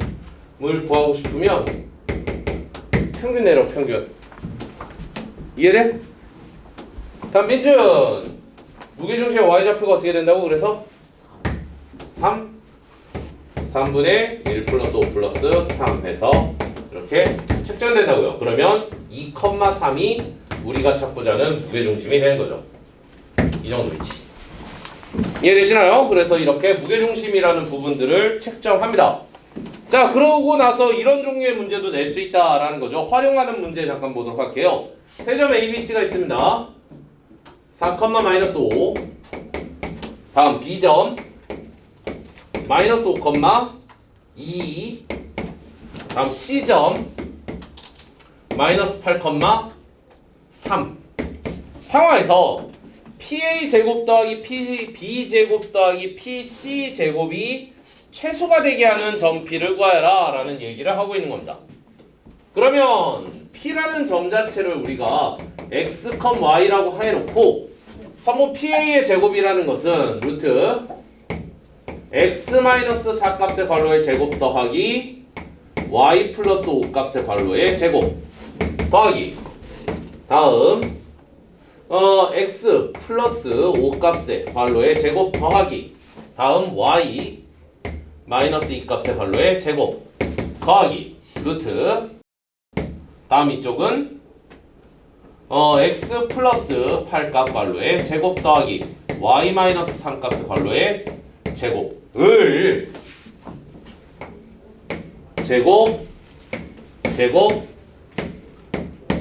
구하고 싶으면 평균 내로 평균 이해돼? 다음 민준 무게중심의 Y좌표가 어떻게 된다고? 그래서 3분의 1 플러스 5 플러스 3 해서 이렇게 책정된다고요. 그러면 2,3이 우리가 찾고자 하는 무게중심이 되는 거죠. 이 정도 위치. 이해되시나요? 그래서 이렇게 무게중심이라는 부분들을 책정합니다. 자, 그러고 나서 이런 종류의 문제도 낼 수 있다라는 거죠. 활용하는 문제 잠깐 보도록 할게요. 세 점 ABC가 있습니다. 4,-5 다음 B점 마이너스 5,2 다음 C점 마이너스 8,3 상황에서 PA 제곱 더하기 B 제곱 더하기 PC 제곱이 최소가 되게 하는 점 P를 구하여라 라는 얘기를 하고 있는 겁니다. 그러면 P라는 점 자체를 우리가 X, Y라고 해놓고 선모 PA의 제곱이라는 것은 루트 X-4 값의 괄호의 제곱 더하기 Y 플러스 5 값의 괄호의 제곱 더하기 다음 X 플러스 5 값의 괄호의 제곱 더하기 다음 Y 마이너스 2 값의 괄호의 제곱 더하기 루트 다음 이쪽은 X 플러스 8값 괄호의 제곱 더하기 Y 마이너스 3 값의 괄호의 제곱을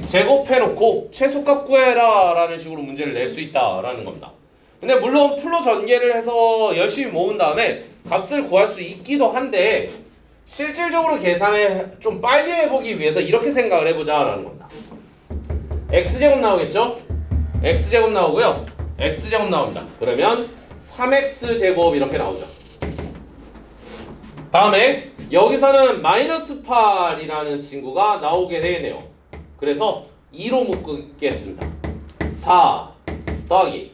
제곱해놓고 최소값 구해라 라는 식으로 문제를 낼 수 있다라는 겁니다. 근데 물론 풀로 전개를 해서 열심히 모은 다음에 값을 구할 수 있기도 한데 실질적으로 계산을 좀 빨리 해보기 위해서 이렇게 생각을 해보자 라는 겁니다. x제곱 나오겠죠? x제곱 나오고요. x제곱 나옵니다. 그러면 3x제곱 이렇게 나오죠. 다음에 여기서는 마이너스 8이라는 친구가 나오게 되겠네요. 그래서 2로 묶겠습니다. 4 더하기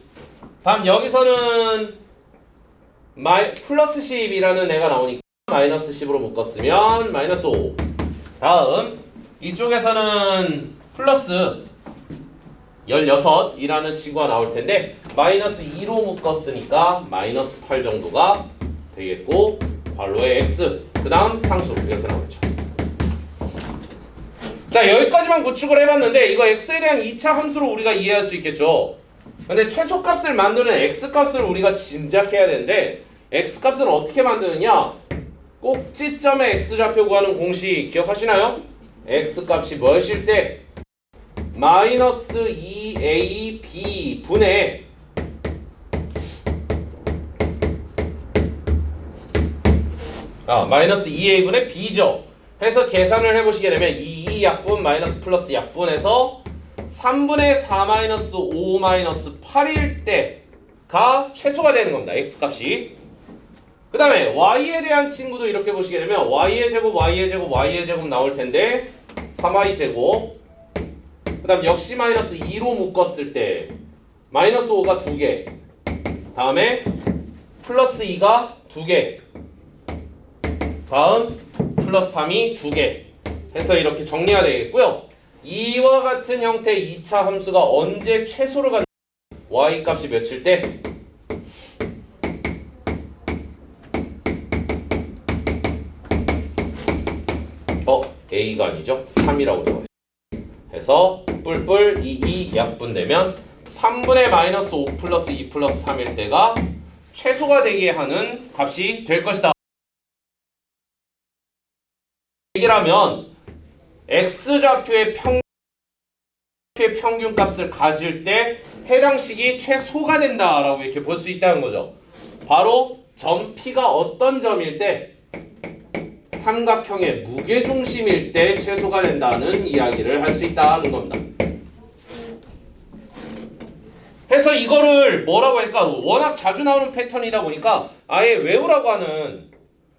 다음 여기서는 플러스 10이라는 애가 나오니까 마이너스 10으로 묶었으면 마이너스 5 다음 이쪽에서는 플러스 16이라는 친구가 나올 텐데 마이너스 2로 묶었으니까 마이너스 8 정도가 되겠고 괄호의 x 그 다음 상수 이렇게 나오죠. 자, 여기까지만 구축을 해봤는데 이거 x에 대한 2차 함수로 우리가 이해할 수 있겠죠. 근데 최소값을 만드는 x값을 우리가 짐작해야 되는데 x값은 어떻게 만드느냐, 꼭지점의 x좌표 구하는 공식 기억하시나요? x값이 뭐였을 때 마이너스 2ab 분의 마이너스 2a분의 b죠. 해서 계산을 해보시게 되면 2 약분 마이너스 플러스 약분해서 3분의 4 마이너스 5 마이너스 8일 때가 최소가 되는 겁니다. x값이. 그 다음에 y에 대한 친구도 이렇게 보시게 되면 y의 제곱 y의 제곱 y의 제곱 나올 텐데 3y 제곱 그 다음 역시 마이너스 2로 묶었을 때 마이너스 5가 2개 다음에 플러스 2가 2개 다음 플러스 3이 2개 해서 이렇게 정리가 되겠고요. 이와 같은 형태의 2차 함수가 언제 최소를 갖는 y 값이 몇일 때 a가 아니죠. 3이라고 적어요. 해서 뿔뿔 2 약분되면 3분의 마이너스 5 플러스 2 플러스 3일 때가 최소가 되게 하는 값이 될 것이다. 얘기라면 x좌표의 평균 값을 가질 때 해당 식이 최소가 된다라고 이렇게 볼 수 있다는 거죠. 바로 점 P가 어떤 점일 때 삼각형의 무게중심일 때 최소가 된다는 이야기를 할 수 있다는 겁니다. 해서 이거를 뭐라고 할까? 워낙 자주 나오는 패턴이다 보니까 아예 외우라고 하는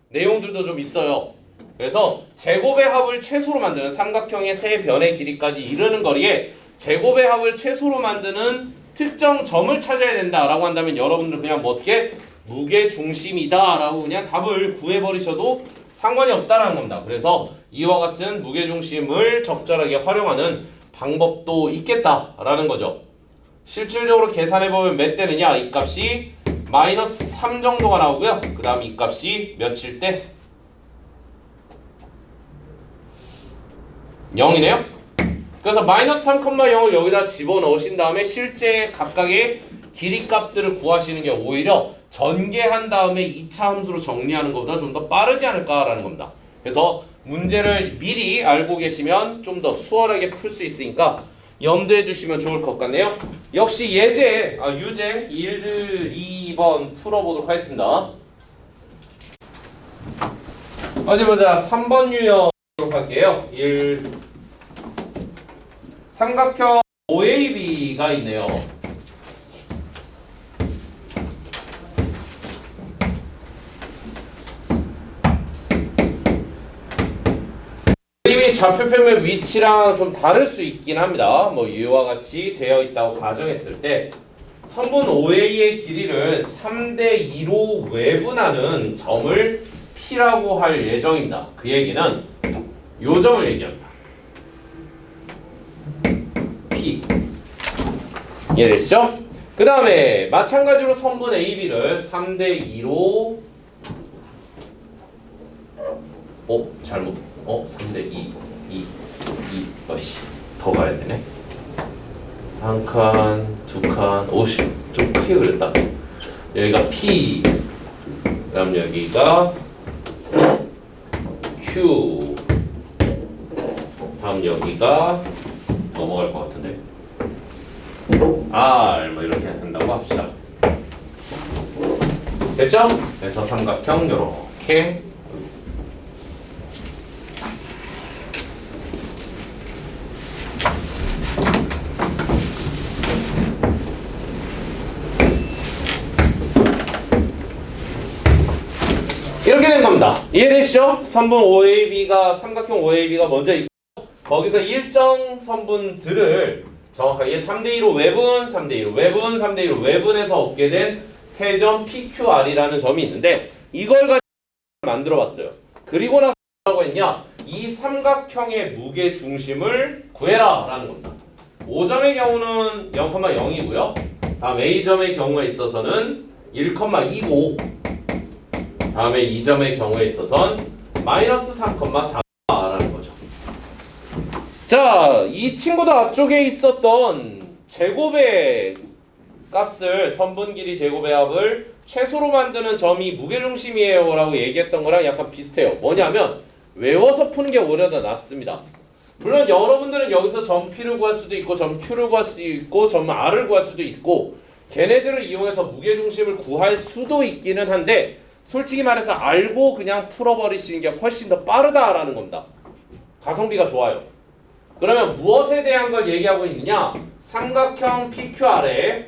내용들도 좀 있어요. 그래서 제곱의 합을 최소로 만드는 삼각형의 세 변의 길이까지 이르는 거리에 제곱의 합을 최소로 만드는 특정 점을 찾아야 된다라고 한다면 여러분들 그냥 뭐 어떻게 무게중심이다라고 그냥 답을 구해버리셔도 상관이 없다라는 겁니다. 그래서 이와 같은 무게중심을 적절하게 활용하는 방법도 있겠다라는 거죠. 실질적으로 계산해보면 몇 대느냐, 이 값이 마이너스 3 정도가 나오고요. 그 다음 이 값이 몇일 때 0이네요. 그래서 마이너스 3,0을 여기다 집어넣으신 다음에 실제 각각의 길이 값들을 구하시는 게 오히려 전개한 다음에 2차 함수로 정리하는 것보다 좀 더 빠르지 않을까라는 겁니다. 그래서 문제를 미리 알고 계시면 좀 더 수월하게 풀 수 있으니까 염두해 주시면 좋을 것 같네요. 역시 유제 1, 2번 풀어보도록 하겠습니다. 어디 보자. 3번 유형 할게요. 1 삼각형 OAB가 있네요. 좌표표면 위치랑 좀 다를 수 있긴 합니다. 뭐 이와 같이 되어 있다고 가정했을 때 선분 OA의 길이를 3대2로 외분하는 점을 P라고 할 예정입니다. 그 얘기는 요 점을 얘기합니다. P. 이해되시죠? 그 다음에 마찬가지로 선분 AB를 3대2로 잘못 3대2 더 가야 되네. 한 칸, 두 칸, 좀 크게 그렸다. 여기가 P, 그다음 여기가 Q, 다음 여기가 넘어갈 것 같은데 R 뭐 이렇게 한다고 합시다. 됐죠? 그래서 삼각형 요렇게 이렇게 된 겁니다. 이해되시죠? 선분 OAB가 삼각형 OAB가 먼저 있고 거기서 일정 선분들을 정확하게 3대2로 외분, 3대2로 외분, 3대2로 외분해서 얻게 된 세점 PQR이라는 점이 있는데 이걸 가지고 만들어 봤어요. 그리고 나서 뭐라고 했냐? 이 삼각형의 무게 중심을 구해라 라는 겁니다. 5점의 경우는 0,0이고요. 다음 A점의 경우에 있어서는 1,2고 다음에 2점의 경우에 있어서는 마이너스 3,4라는 거죠. 자, 이 친구도 앞쪽에 있었던 제곱의 값을 선분 길이 제곱의 합을 최소로 만드는 점이 무게중심이에요 라고 얘기했던 거랑 약간 비슷해요. 뭐냐면 외워서 푸는 게 오히려 더 낫습니다. 물론 여러분들은 여기서 점 P를 구할 수도 있고 점 Q를 구할 수도 있고 점 R을 구할 수도 있고 걔네들을 이용해서 무게중심을 구할 수도 있기는 한데 솔직히 말해서 알고 그냥 풀어버리시는 게 훨씬 더 빠르다라는 겁니다. 가성비가 좋아요. 그러면 무엇에 대한 걸 얘기하고 있느냐? 삼각형 PQR의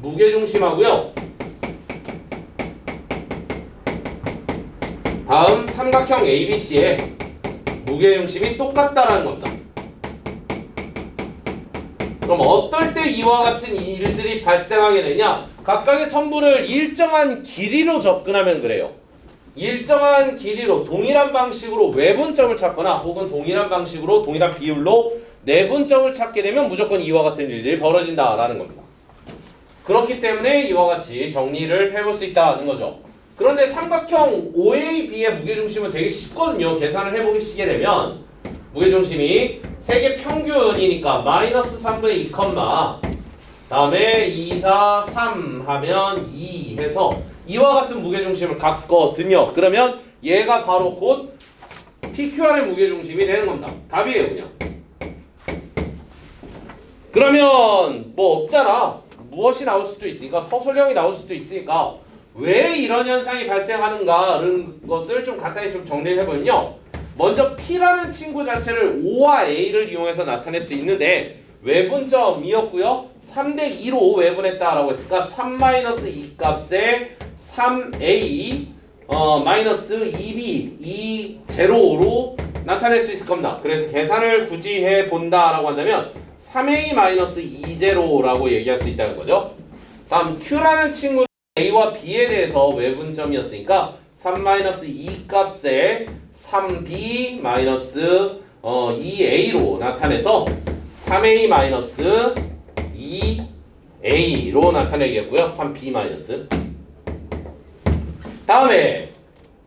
무게중심하고요. 다음 삼각형 ABC의 무게중심이 똑같다라는 겁니다. 그럼 어떨 때 이와 같은 일들이 발생하게 되냐? 각각의 선분을 일정한 길이로 접근하면 그래요. 일정한 길이로 동일한 방식으로 외분점을 찾거나 혹은 동일한 방식으로 동일한 비율로 내분점을 찾게 되면 무조건 이와 같은 일들이 벌어진다라는 겁니다. 그렇기 때문에 이와 같이 정리를 해볼 수 있다는 거죠. 그런데 삼각형 OAB의 무게중심은 되게 쉽거든요. 계산을 해보시게 되면 무게중심이 세개 평균이니까 마이너스 3분의 2, 다음에 2, 4, 3 하면 2 해서 이와 같은 무게중심을 갖거든요. 그러면 얘가 바로 곧 PQR의 무게중심이 되는 겁니다. 답이에요 그냥. 그러면 뭐 없잖아. 무엇이 나올 수도 있으니까 서술형이 나올 수도 있으니까 왜 이런 현상이 발생하는가라는 것을 좀 간단히 좀 정리를 해보면요. 먼저 P라는 친구 자체를 O와 A를 이용해서 나타낼 수 있는데 외분점이었고요. 3대2로 외분했다라고 했으니까 3-2 값에 3A 마이너스 2B 이 제로로 나타낼 수 있을 겁니다. 그래서 계산을 굳이 해본다라고 한다면 3A 마이너스 2제로라고 얘기할 수 있다는 거죠. 다음 Q라는 친구는 A와 B에 대해서 외분점이었으니까 3-2 값에 3B 마이너스 2A로 나타내서 3A 마이너스 2A로 나타내겠고요. 3B 마이너스. 다음에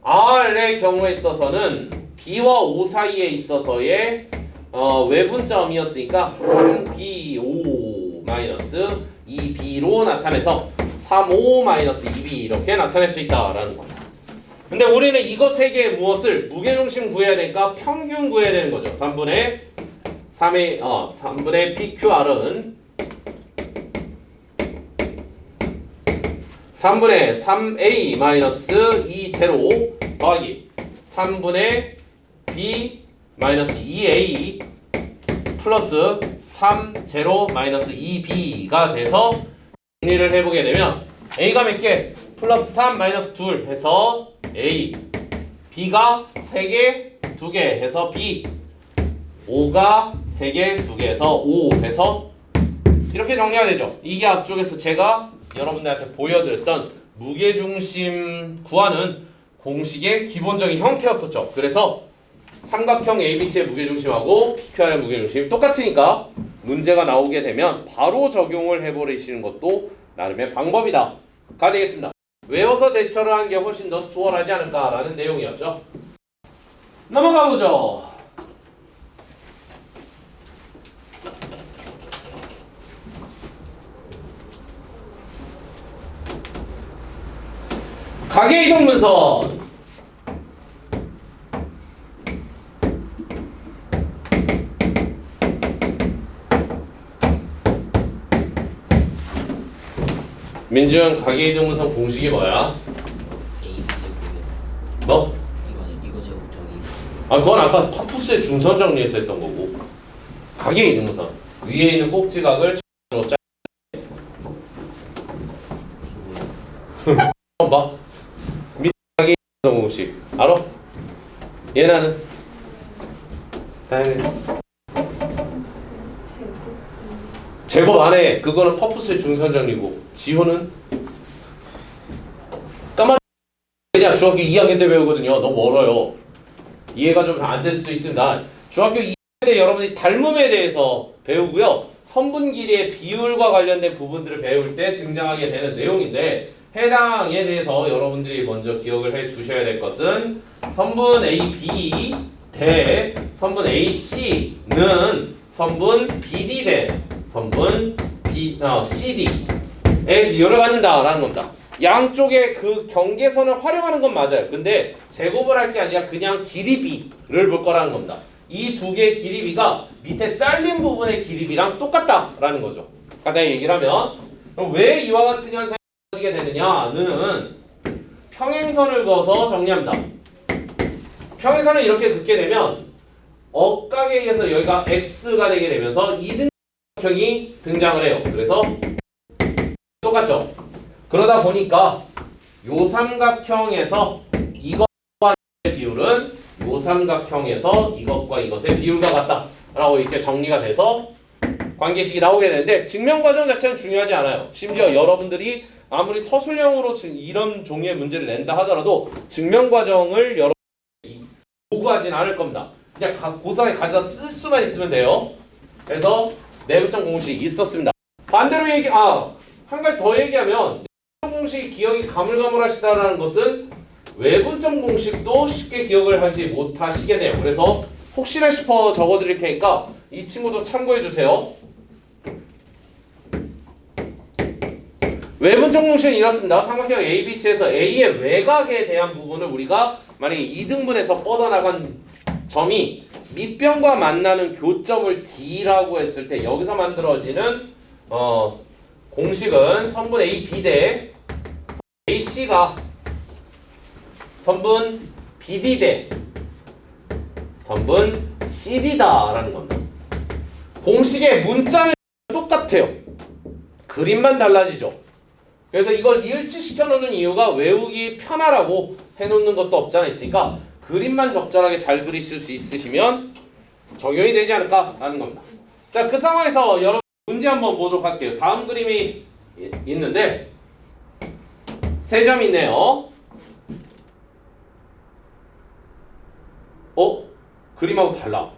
R의 경우에 있어서는 B와 O 사이에 있어서의 외분점이었으니까 3b5 마이너스 2b로 나타내서 35 마이너스 2b 이렇게 나타낼 수 있다라는 거예요. 근데 우리는 이거 세 개의 무엇을 무게중심 구해야 되니까 평균 구해야 되는 거죠. 3분의 PQR은 3분의 3A 마이너스 2제로 더하기 3분의 B 마이너스 2A 플러스 3제로 마이너스 2B가 돼서 정리를 해보게 되면 A가 몇 개? 플러스 3 마이너스 2 해서 A, B가 3개 2개 해서 B, O가 3개 2개 해서 O 해서 이렇게 정리가 되죠. 이게 앞쪽에서 제가 여러분들한테 보여드렸던 무게중심 구하는 공식의 기본적인 형태였었죠. 그래서 삼각형 ABC의 무게중심하고 PQR의 무게중심이 똑같으니까 문제가 나오게 되면 바로 적용을 해버리시는 것도 나름의 방법이다 가 되겠습니다. 외워서 대처를 하는 게 훨씬 더 수월하지 않을까라는 내용이었죠. 넘어가 보죠. 가계 이동 분선. 민준 가계 이동 분선 공식이 뭐야? A 제곱이요. 뭐? 이거는 이거 제곱 더하기 그건 아까 파푸스의 중선 정리에서 했던 거고. 가계 이동 분선 위에 있는 꼭지각을 X로 짜. 봐. 밑 가계 이동 분선 공식 알아? 얘나는 제곱 안에 그거는 퍼푸스의 중선 정리고 지호는 까만 그냥 중학교 2학년 때 배우거든요. 너무 멀어요. 이해가 좀 안 될 수도 있습니다. 중학교 2학년 때 여러분이 닮음에 대해서 배우고요. 선분 길이의 비율과 관련된 부분들을 배울 때 등장하게 되는 내용인데 해당에 대해서 여러분들이 먼저 기억을 해 두셔야 될 것은 선분 AB 대 선분 AC는 선분 BD 대 선분 CD의 비율을 갖는다라는 겁니다. 양쪽의 그 경계선을 활용하는 건 맞아요. 근데 제곱을 할 게 아니라 그냥 길이비를 볼 거라는 겁니다. 이 두 개의 길이비가 밑에 잘린 부분의 길이비랑 똑같다라는 거죠. 간단히 얘기를 하면 그럼 왜 이와 같은 현상이 생기게 되느냐는 평행선을 그어서 정리합니다. 평행선을 이렇게 긋게 되면 억각에 의해서 여기가 x가 되게 되면서 이등각형이 등장을 해요. 그래서 똑같죠. 그러다 보니까 요 삼각형에서 이것과 이것의 비율은 요 삼각형에서 이것과 이것의 비율과 같다라고 이렇게 정리가 돼서 관계식이 나오게 되는데 증명 과정 자체는 중요하지 않아요. 심지어 여러분들이 아무리 서술형으로 이런 종류의 문제를 낸다 하더라도 증명 과정을 여러분들이 요구하진 않을 겁니다. 그냥 고스란히 가져다 쓸 수만 있으면 돼요. 그래서 내부점 공식 있었습니다. 반대로 한 가지 더 얘기하면 내부점 공식 기억이 가물가물하시다라는 것은 외분점 공식도 쉽게 기억을 하지 못하시겠네요. 그래서 혹시나 싶어 적어드릴 테니까 이 친구도 참고해 주세요. 외분점 공식은 이렇습니다. 삼각형 ABC에서 A의 외곽에 대한 부분을 우리가 만약에 2등분해서 뻗어나간 점이 밑변과 만나는 교점을 D라고 했을 때 여기서 만들어지는 공식은 선분 AB 대 AC가 선분 BD 대 선분 CD다라는 겁니다. 공식의 문자는 똑같아요. 그림만 달라지죠. 그래서 이걸 일치시켜 놓는 이유가 외우기 편하라고 해놓는 것도 없지 않아 있으니까 그림만 적절하게 잘 그리실 수 있으시면 적용이 되지 않을까라는 겁니다. 자, 그 상황에서 여러분 문제 한번 보도록 할게요. 다음 그림이 있는데 세 점 있네요. 그림하고 달라.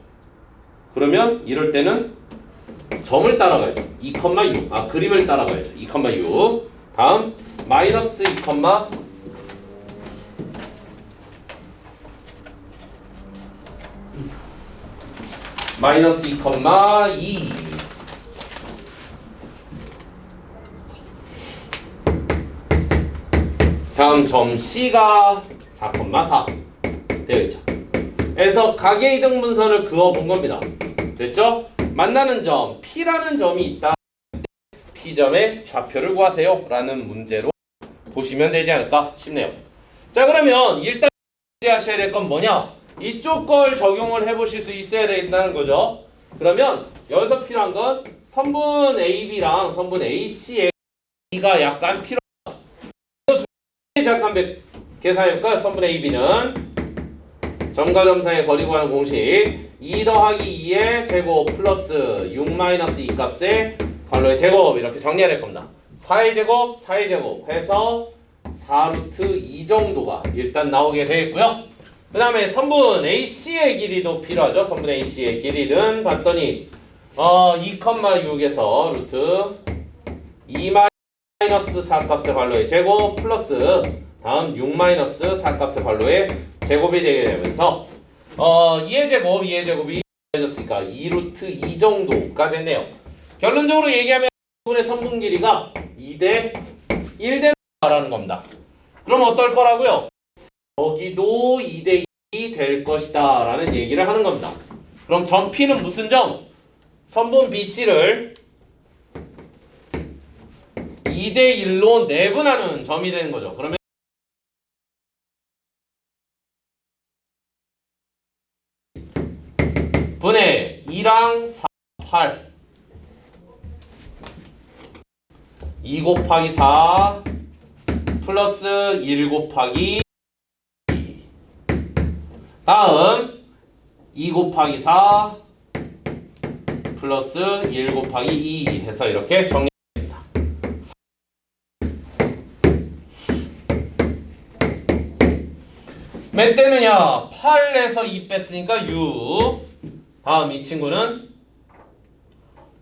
그러면 이럴 때는 점을 따라가야죠. 2,6. 그림을 따라가야죠. 2,6. 다음 마이너스 2, 마이너스 2,2. 다음 점 C가 4,4 되어 있죠. 그래서 각의 이등분선을 그어본 겁니다. 됐죠? 만나는 점 P라는 점이 있다. P점의 좌표를 구하세요 라는 문제로 보시면 되지 않을까 싶네요. 자, 그러면 일단 하셔야 될 건 뭐냐? 이쪽 걸 적용을 해보실 수 있어야 된다는 거죠. 그러면 여기서 필요한 건 선분 AB랑 선분 AC의 B가 약간 필요하다. 두 개 잠깐 계산해볼까요? 선분 AB는 점과 점 사이의 거리 구하는 공식 2 더하기 2의 제곱 플러스 6 마이너스 2 값의 발로의 제곱 이렇게 정리해야 될 겁니다. 4의 제곱, 4의 제곱 해서 4루트 2 정도가 일단 나오게 되겠고요. 그 다음에 선분 AC의 길이도 필요하죠. 선분 AC의 길이는 봤더니 2,6에서 루트 2 마이너스 4 값의 발로의 제곱 플러스 다음 6 마이너스 4 값의 발로의 제곱이 되게 되면서 2의 제곱, 2의 제곱이 해졌으니까 2루트 2 정도가 됐네요. 결론적으로 얘기하면 분의 선분 길이가 2대 1 된다라는 겁니다. 그럼 어떨 거라고요? 여기도 2대 2이 될 것이다 라는 얘기를 하는 겁니다. 그럼 점 P는 무슨 점? 선분 BC를 2대 1로 내분하는 점이 되는 거죠. 그러면 분의 2랑 4, 8 2 곱하기 4 플러스 1 곱하기 2 다음 2 곱하기 4 플러스 1 곱하기 2 해서 이렇게 정리했습니다. 몇 대느냐? 8에서 2 뺐으니까 6 다음 이 친구는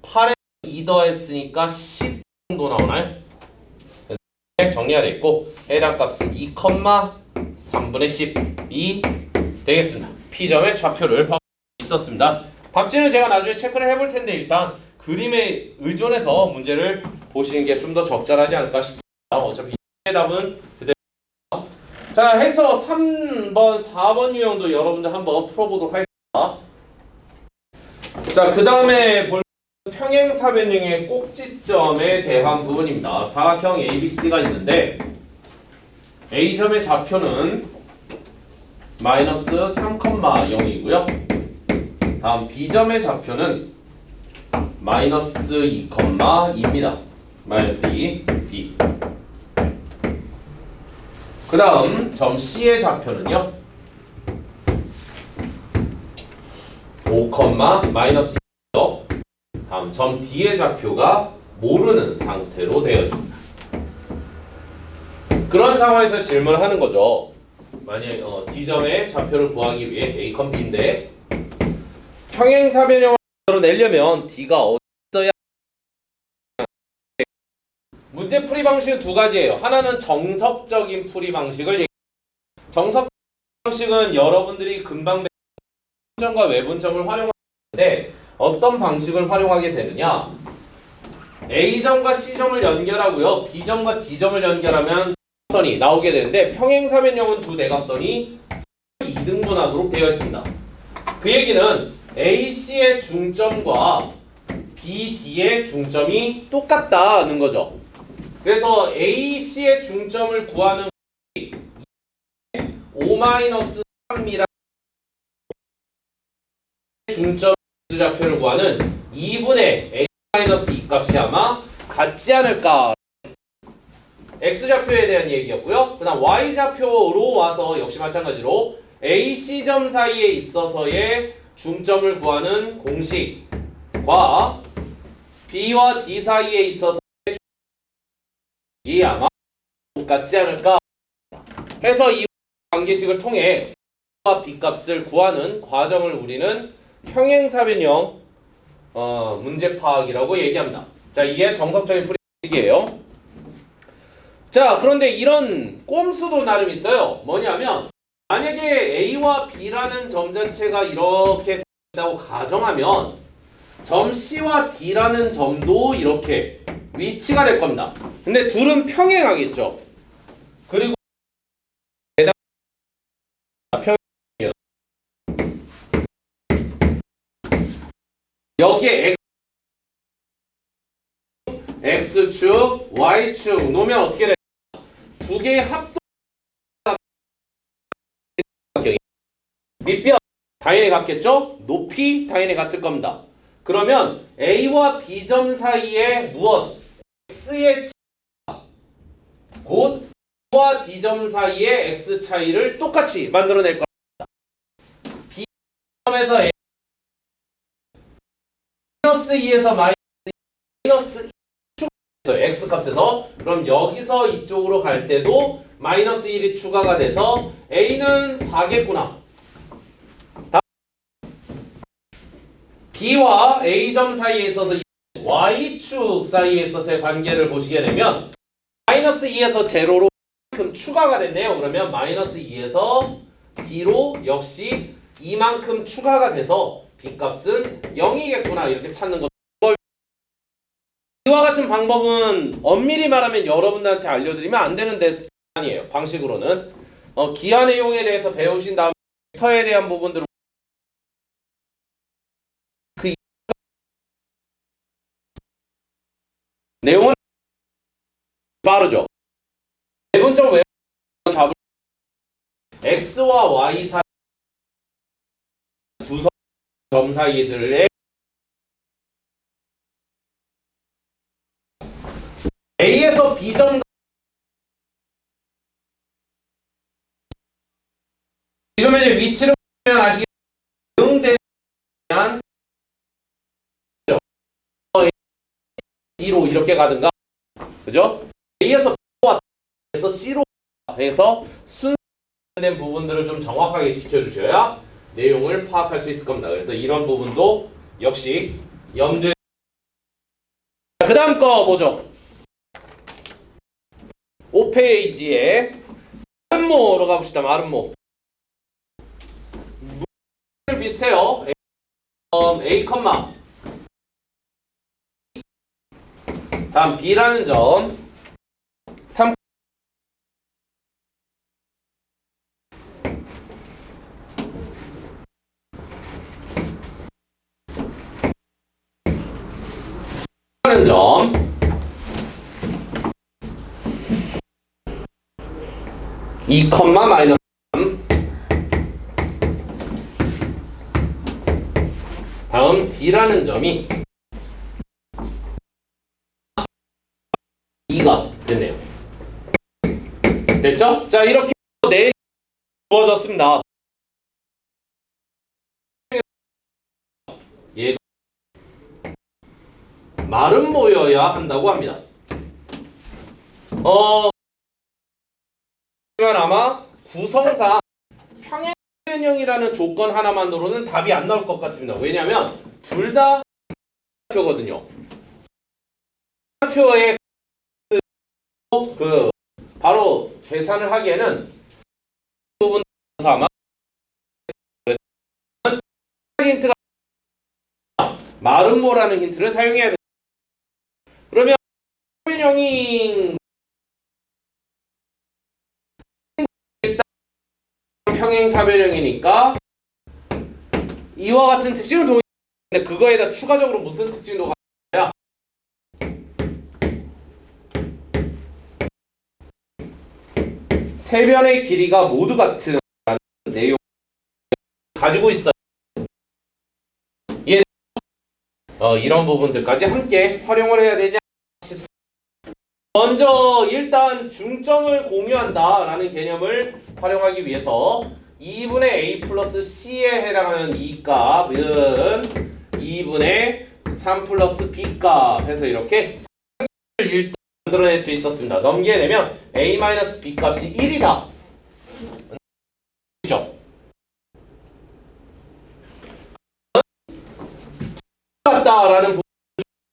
8에 2 더했으니까 10 정도 나오나요? 정리가 됐고 해당 값은 2,3분의 12 되겠습니다. P점의 좌표를 받고 있었습니다. 답지는 제가 나중에 체크를 해볼 텐데 일단 그림에 의존해서 문제를 보시는 게 좀 더 적절하지 않을까 싶습니다. 어차피 이 답은 그대로. 자, 해서 3번, 4번 유형도 여러분들 한번 풀어보도록 하겠습니다. 자, 그 다음에 볼 평행사변형의 꼭지점에 대한 부분입니다. 사각형 ABC가 있는데 A점의 좌표는 마이너스 3,0이고요. 다음 B점의 좌표는 마이너스 2,2입니다. 마이너스 2, B. 그 다음 점 C의 좌표는요 5, 마이너스 2요. 다음 점 D의 좌표가 모르는 상태로 되어 있습니다. 그런 상황에서 질문을 하는 거죠. 만약에 D점의 좌표를 구하기 위해 A, B인데 평행사변형을 내려면 D가 어디 있어야 문제 풀이 방식은 두 가지예요. 하나는 정석적인 풀이 방식을 얘기합니다. 정석 방식은 여러분들이 금방 분점과 외분점을 활용하는데 어떤 방식을 활용하게 되느냐? A점과 C점을 연결하고요. B점과 D점을 연결하면 선이 나오게 되는데 평행사변형은 두 대각선이 2등분하도록 되어 있습니다. 그 얘기는 AC의 중점과 BD의 중점이 똑같다는 거죠. 그래서 AC의 중점을 구하는 5-3이라는 중점 좌표를 구하는 2분의 A-2 값이 아마 같지 않을까. X좌표에 대한 얘기였고요. 그 다음 Y좌표로 와서 역시 마찬가지로 AC점 사이에 있어서의 중점을 구하는 공식과 B와 D 사이에 있어서의 중점이 아마 똑같지 않을까 해서 이 관계식을 통해 A와 B 값을 구하는 과정을 우리는 평행사변형 문제 파악이라고 얘기합니다. 자, 이게 정석적인 풀이식이에요. 자, 그런데 이런 꼼수도 나름 있어요. 뭐냐면 만약에 A와 B라는 점 자체가 이렇게 있다고 가정하면 점 C와 D라는 점도 이렇게 위치가 될 겁니다. 근데 둘은 평행하겠죠. 그리고 평행이에요. 여기에 X축, Y축 놓으면 어떻게 될까? 두 개의 합동 밑변 당연히 같겠죠? 높이 당연히 같을 겁니다. 그러면 A와 B점 사이에 무엇? X의 차이 곧 B와 D점 사이의 X 차이를 똑같이 만들어낼 겁니다. B점에서 A 마이너스 2에서 마이너스 2 X값에서 그럼 여기서 이쪽으로 갈 때도 마이너스 1이 추가가 돼서 A는 4겠구나. B와 A점 사이에 있어서 Y축 사이에 있어서의 관계를 보시게 되면 마이너스 2에서 제로로 이만큼 추가가 됐네요. 그러면 마이너스 2에서 B로 역시 이만큼 추가가 돼서 B값은 0이겠구나 이렇게 찾는 것. 이와 같은 방법은 엄밀히 말하면 여러분들한테 알려드리면 안 되는 아니에요. 방식으로는 기하 내용에 대해서 배우신 다음 벡터에 대한 부분들을 그 내용은 빠르죠. 대분점 외우는 답을 X와 Y 사이 두 점 사이들의 A에서 B점 지금 이제 위치를 보면 아시겠지만 대한 D로 이렇게 가든가 그죠? A에서 B로 와서 C로 해서 순서된 부분들을 좀 정확하게 지켜주셔야 내용을 파악할 수 있을 겁니다. 그래서 이런 부분도 역시 염두에 그 다음 거 뭐죠? 5페이지에 마름모로 가봅시다. 마름모 비슷해요. A, 다음 B라는 점 3 라는 점 2, 마이너스 3 다음 D라는 점이 2가 됐네요. 됐죠? 자 이렇게 네 주어졌습니다. 얘가 마름모여야 한다고 합니다. 아마 구성상 평행변형이라는 조건 하나만으로는 답이 안 나올 것 같습니다. 왜냐하면 둘 다 표거든요. 표의 그 바로 계산을 하기에는 부분 아마 힌트가 마름모라는 힌트를 사용해야 됩니다. 그러면 변형이 평행사변형이니까 이와 같은 특징을 동일한데 그거에다 추가적으로 무슨 특징도 가야 세 변의 길이가 모두 같은 내용 가지고 있어요. 이런 부분들까지 함께 활용을 해야 되지 않을까 싶습니다. 먼저 일단 중점을 공유한다라는 개념을 활용하기 위해서 2분의 a 플러스 c에 해당하는 이 값은 2분의 3 플러스 b 값 해서 이렇게 일단 만들어낼 수 있었습니다. 넘기게 되면 a 마이너스 b 값이 1이다. 그죠? 같다라는 부분을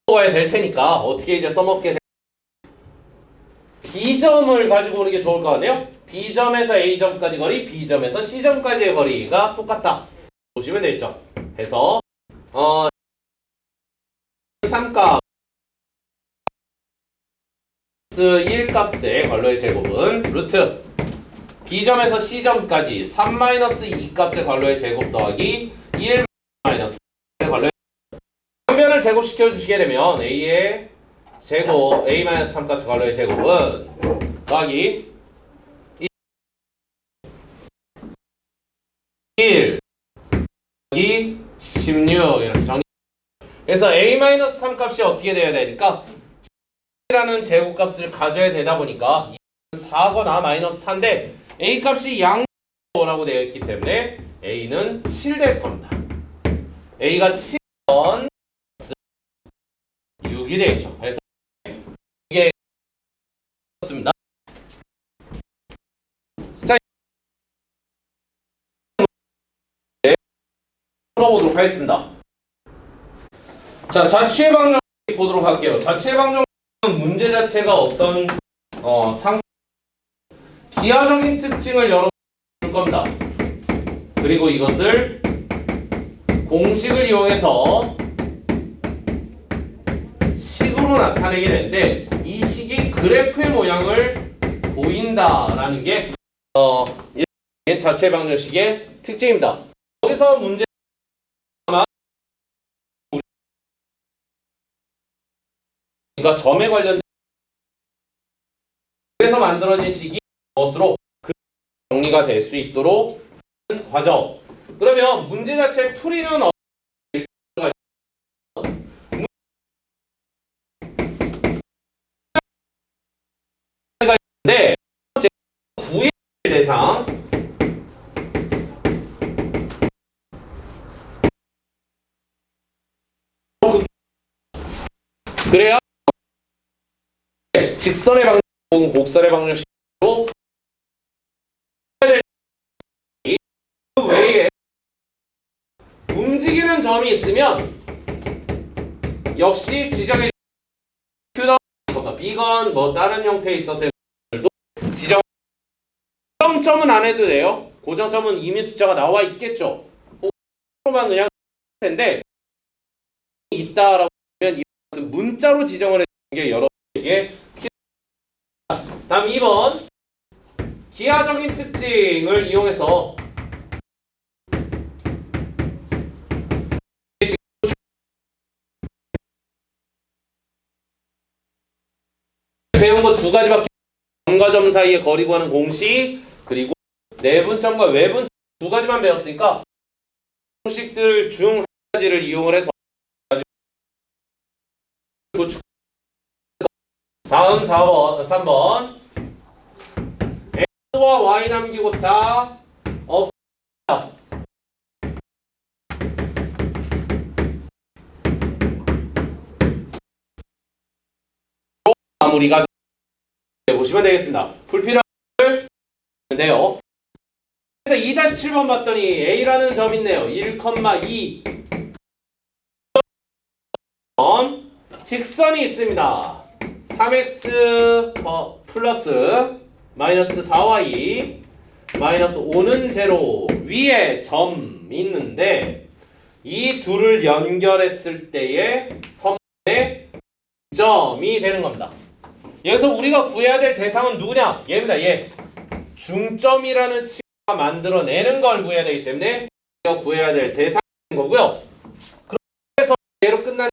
써야 될 테니까 어떻게 이제 써먹게 될 B점을 가지고 오는 게 좋을 것 같네요. B점에서 A점까지 거리, B점에서 C점까지의 거리가 똑같다. 보시면 되겠죠. 해서 3값 1 값의 괄호의 제곱은 루트 B점에서 C점까지 3-2 값의 괄호의 제곱 더하기 1 마이너스 괄호의 항변을 제곱시켜 주시게 되면 A의 제곱 A-3 값의 괄호의 제곱은 더하기 1 더하기 16 이렇게 정리. 그래서 A-3 값이 어떻게 돼야 되니까 라는 제곱값을 가져야 되다 보니까 4거나 마이너스 4인데 A 값이 양라고 되어 있기 때문에 A는 7 될 겁니다. A가 7은 6이 되겠죠. 그래서 이게 그렇습니다. 자, 풀어보도록 하겠습니다. 자, 자취의 방정 보도록 할게요. 자취의 방정 문제 자체가 어떤 기하적인 특징을 여러분 줄 겁니다. 그리고 이것을 공식을 이용해서 식으로 나타내게 되는데 이 식이 그래프의 모양을 보인다라는 게 자취의 방정식의 특징입니다. 여기서 문제 그러니까 점에 관련된 그래서 만들어진 식이 무엇으로 정리가 될 수 있도록 하는 과정. 그러면 문제 자체 풀이는 네, 구의 대상 그래야 직선의 방정 혹은 곡선의 방정식으로 그 외에 움직이는 점이 있으면 역시 지정해 B건 뭐 다른 형태에 있어서도 지정 고정점은 안 해도 돼요. 고정점은 이미 숫자가 나와 있겠죠. 만 그냥 텐데 있다라고 하면 문자로 지정을 해주는 게 여러분에게 필요합니다. 다음 2번 기하적인 특징을 이용해서 배운 거 두 가지밖에 점과 점 사이의 거리 구하는 공식 그리고 내분점과 외분 두 가지만 배웠으니까 공식들 중 한 가지를 이용을 해서 다음 4번 3번 X와 Y 남기고 다 없습니다. 마무리가 보시면 되겠습니다. 불필요한 데요. 그래서 2-7번 봤더니 A라는 점이 있네요. 1,2 직선이 있습니다. 3x 플러스 마이너스 4y 마이너스 5는 제로 위에 점 있는데 이 둘을 연결했을 때의 선의 점이 되는 겁니다. 여기서 우리가 구해야 될 대상은 누구냐? 얘입니다. 얘. 중점이라는 친구가 만들어내는 걸 구해야 되기 때문에 우리가 구해야 될 대상인 거고요. 그래서 얘로 끝나는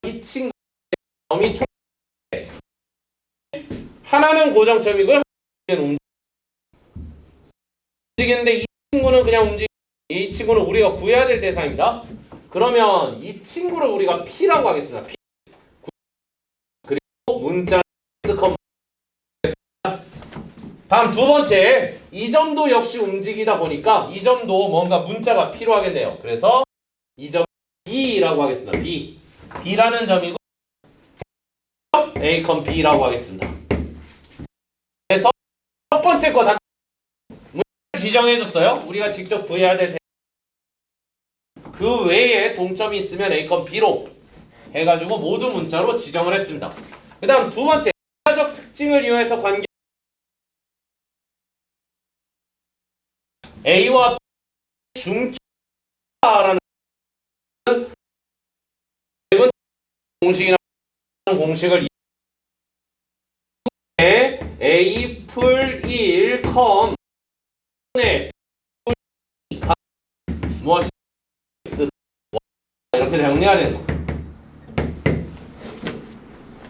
이 친구의 점이 총 하나는 고정점이고요. 하나는 움직이는데 이 친구는 그냥 이 친구는 우리가 구해야 될 대상입니다. 그러면 이 친구를 우리가 P라고 하겠습니다. P. 그리고 문자 다음 두 번째 이 점도 역시 움직이다 보니까 이 점도 뭔가 문자가 필요하겠네요. 그래서 이 점 B라고 하겠습니다. B. B라는 점이고 A, B라고 하겠습니다. 그래서 첫 번째 거 다 지정해줬어요. 우리가 직접 구해야 될 그 외에 동점이 있으면 A, B로 해가지고 모두 문자로 지정을 했습니다. 그 다음 두 번째 기하적 특징을 이용해서 관계 A와 중점과 공식이나 공식을 a 풀 1, 컴의 무엇이 이렇게 정리해야 되는 거.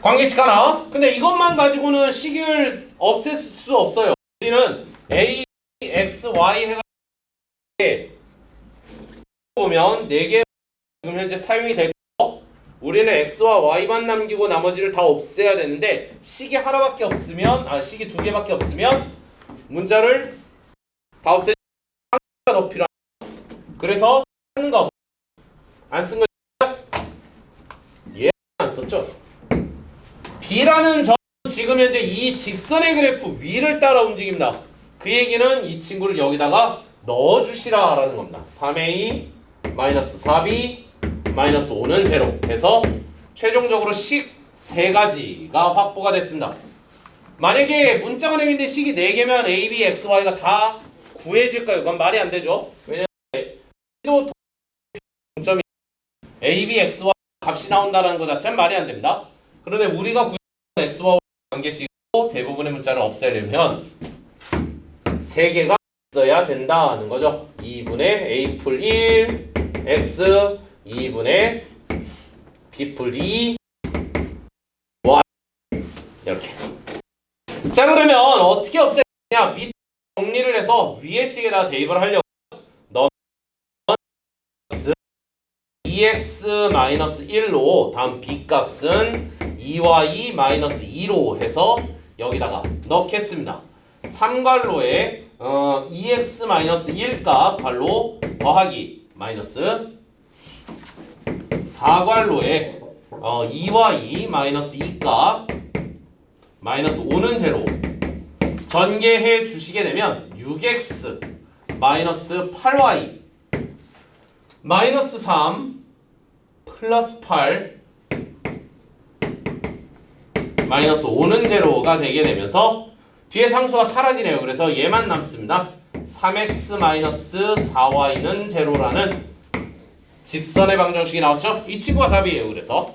관계식 하나. 근데 이것만 가지고는 식을 없앨 수 없어요. 우리는 a, x, y 해가 보면 4개 지금 현재 사용이 되고 우리는 x와 y만 남기고 나머지를 다 없애야 되는데 식이 하나밖에 없으면 식이 2개밖에 없으면 문자를 다 없애지 하나가 더 필요한. 그래서 하는 거 안 쓴 거 얘 안 썼죠. b라는 점 지금 현재 이 직선의 그래프 위를 따라 움직입니다. 그 얘기는 이 친구를 여기다가 넣어주시라 라는 겁니다. 3a 마이너스 4b 마이너스 5는 제로 해서 최종적으로 식 3가지가 확보가 됐습니다. 만약에 문자가 4개인데 식이 4개면 a, b, x, y가 다 구해질까요? 그건 말이 안 되죠. 왜냐면 점이 a, b, x, y 값이 나온다는 것 자체는 말이 안 됩니다. 그런데 우리가 구해온 x, y 관계식으로 대부분의 문자를 없애려면 3개가 있어야 된다는 거죠. 2분의 a 풀 1 x 2분의 b 풀 2 y 이렇게. 자 그러면 어떻게 없애냐? 밑 정리를 해서 위의 식에다 대입을 하려고 넣으면 2x-1로 다음 b 값은 2y 2로 해서 여기다가 넣겠습니다. 3괄로에 2x-1 값 발로 더하기 마이너스 4괄로에 2y 2 값 마이너스 5는 제로 전개해 주시게 되면 6x 마이너스 8y 마이너스 3 플러스 8 마이너스 5는 제로가 되게 되면서 뒤에 상수가 사라지네요. 그래서 얘만 남습니다. 3x 마이너스 4y는 제로라는 직선의 방정식이 나왔죠? 이 친구가 답이에요. 그래서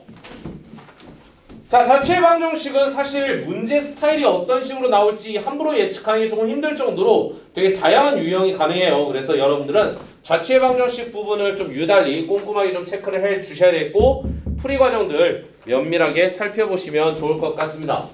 자, 자취의 방정식은 사실 문제 스타일이 어떤 식으로 나올지 함부로 예측하는 게 조금 힘들 정도로 되게 다양한 유형이 가능해요. 그래서 여러분들은 자취의 방정식 부분을 좀 유달리 꼼꼼하게 좀 체크를 해 주셔야 되고 풀이 과정들 면밀하게 살펴보시면 좋을 것 같습니다.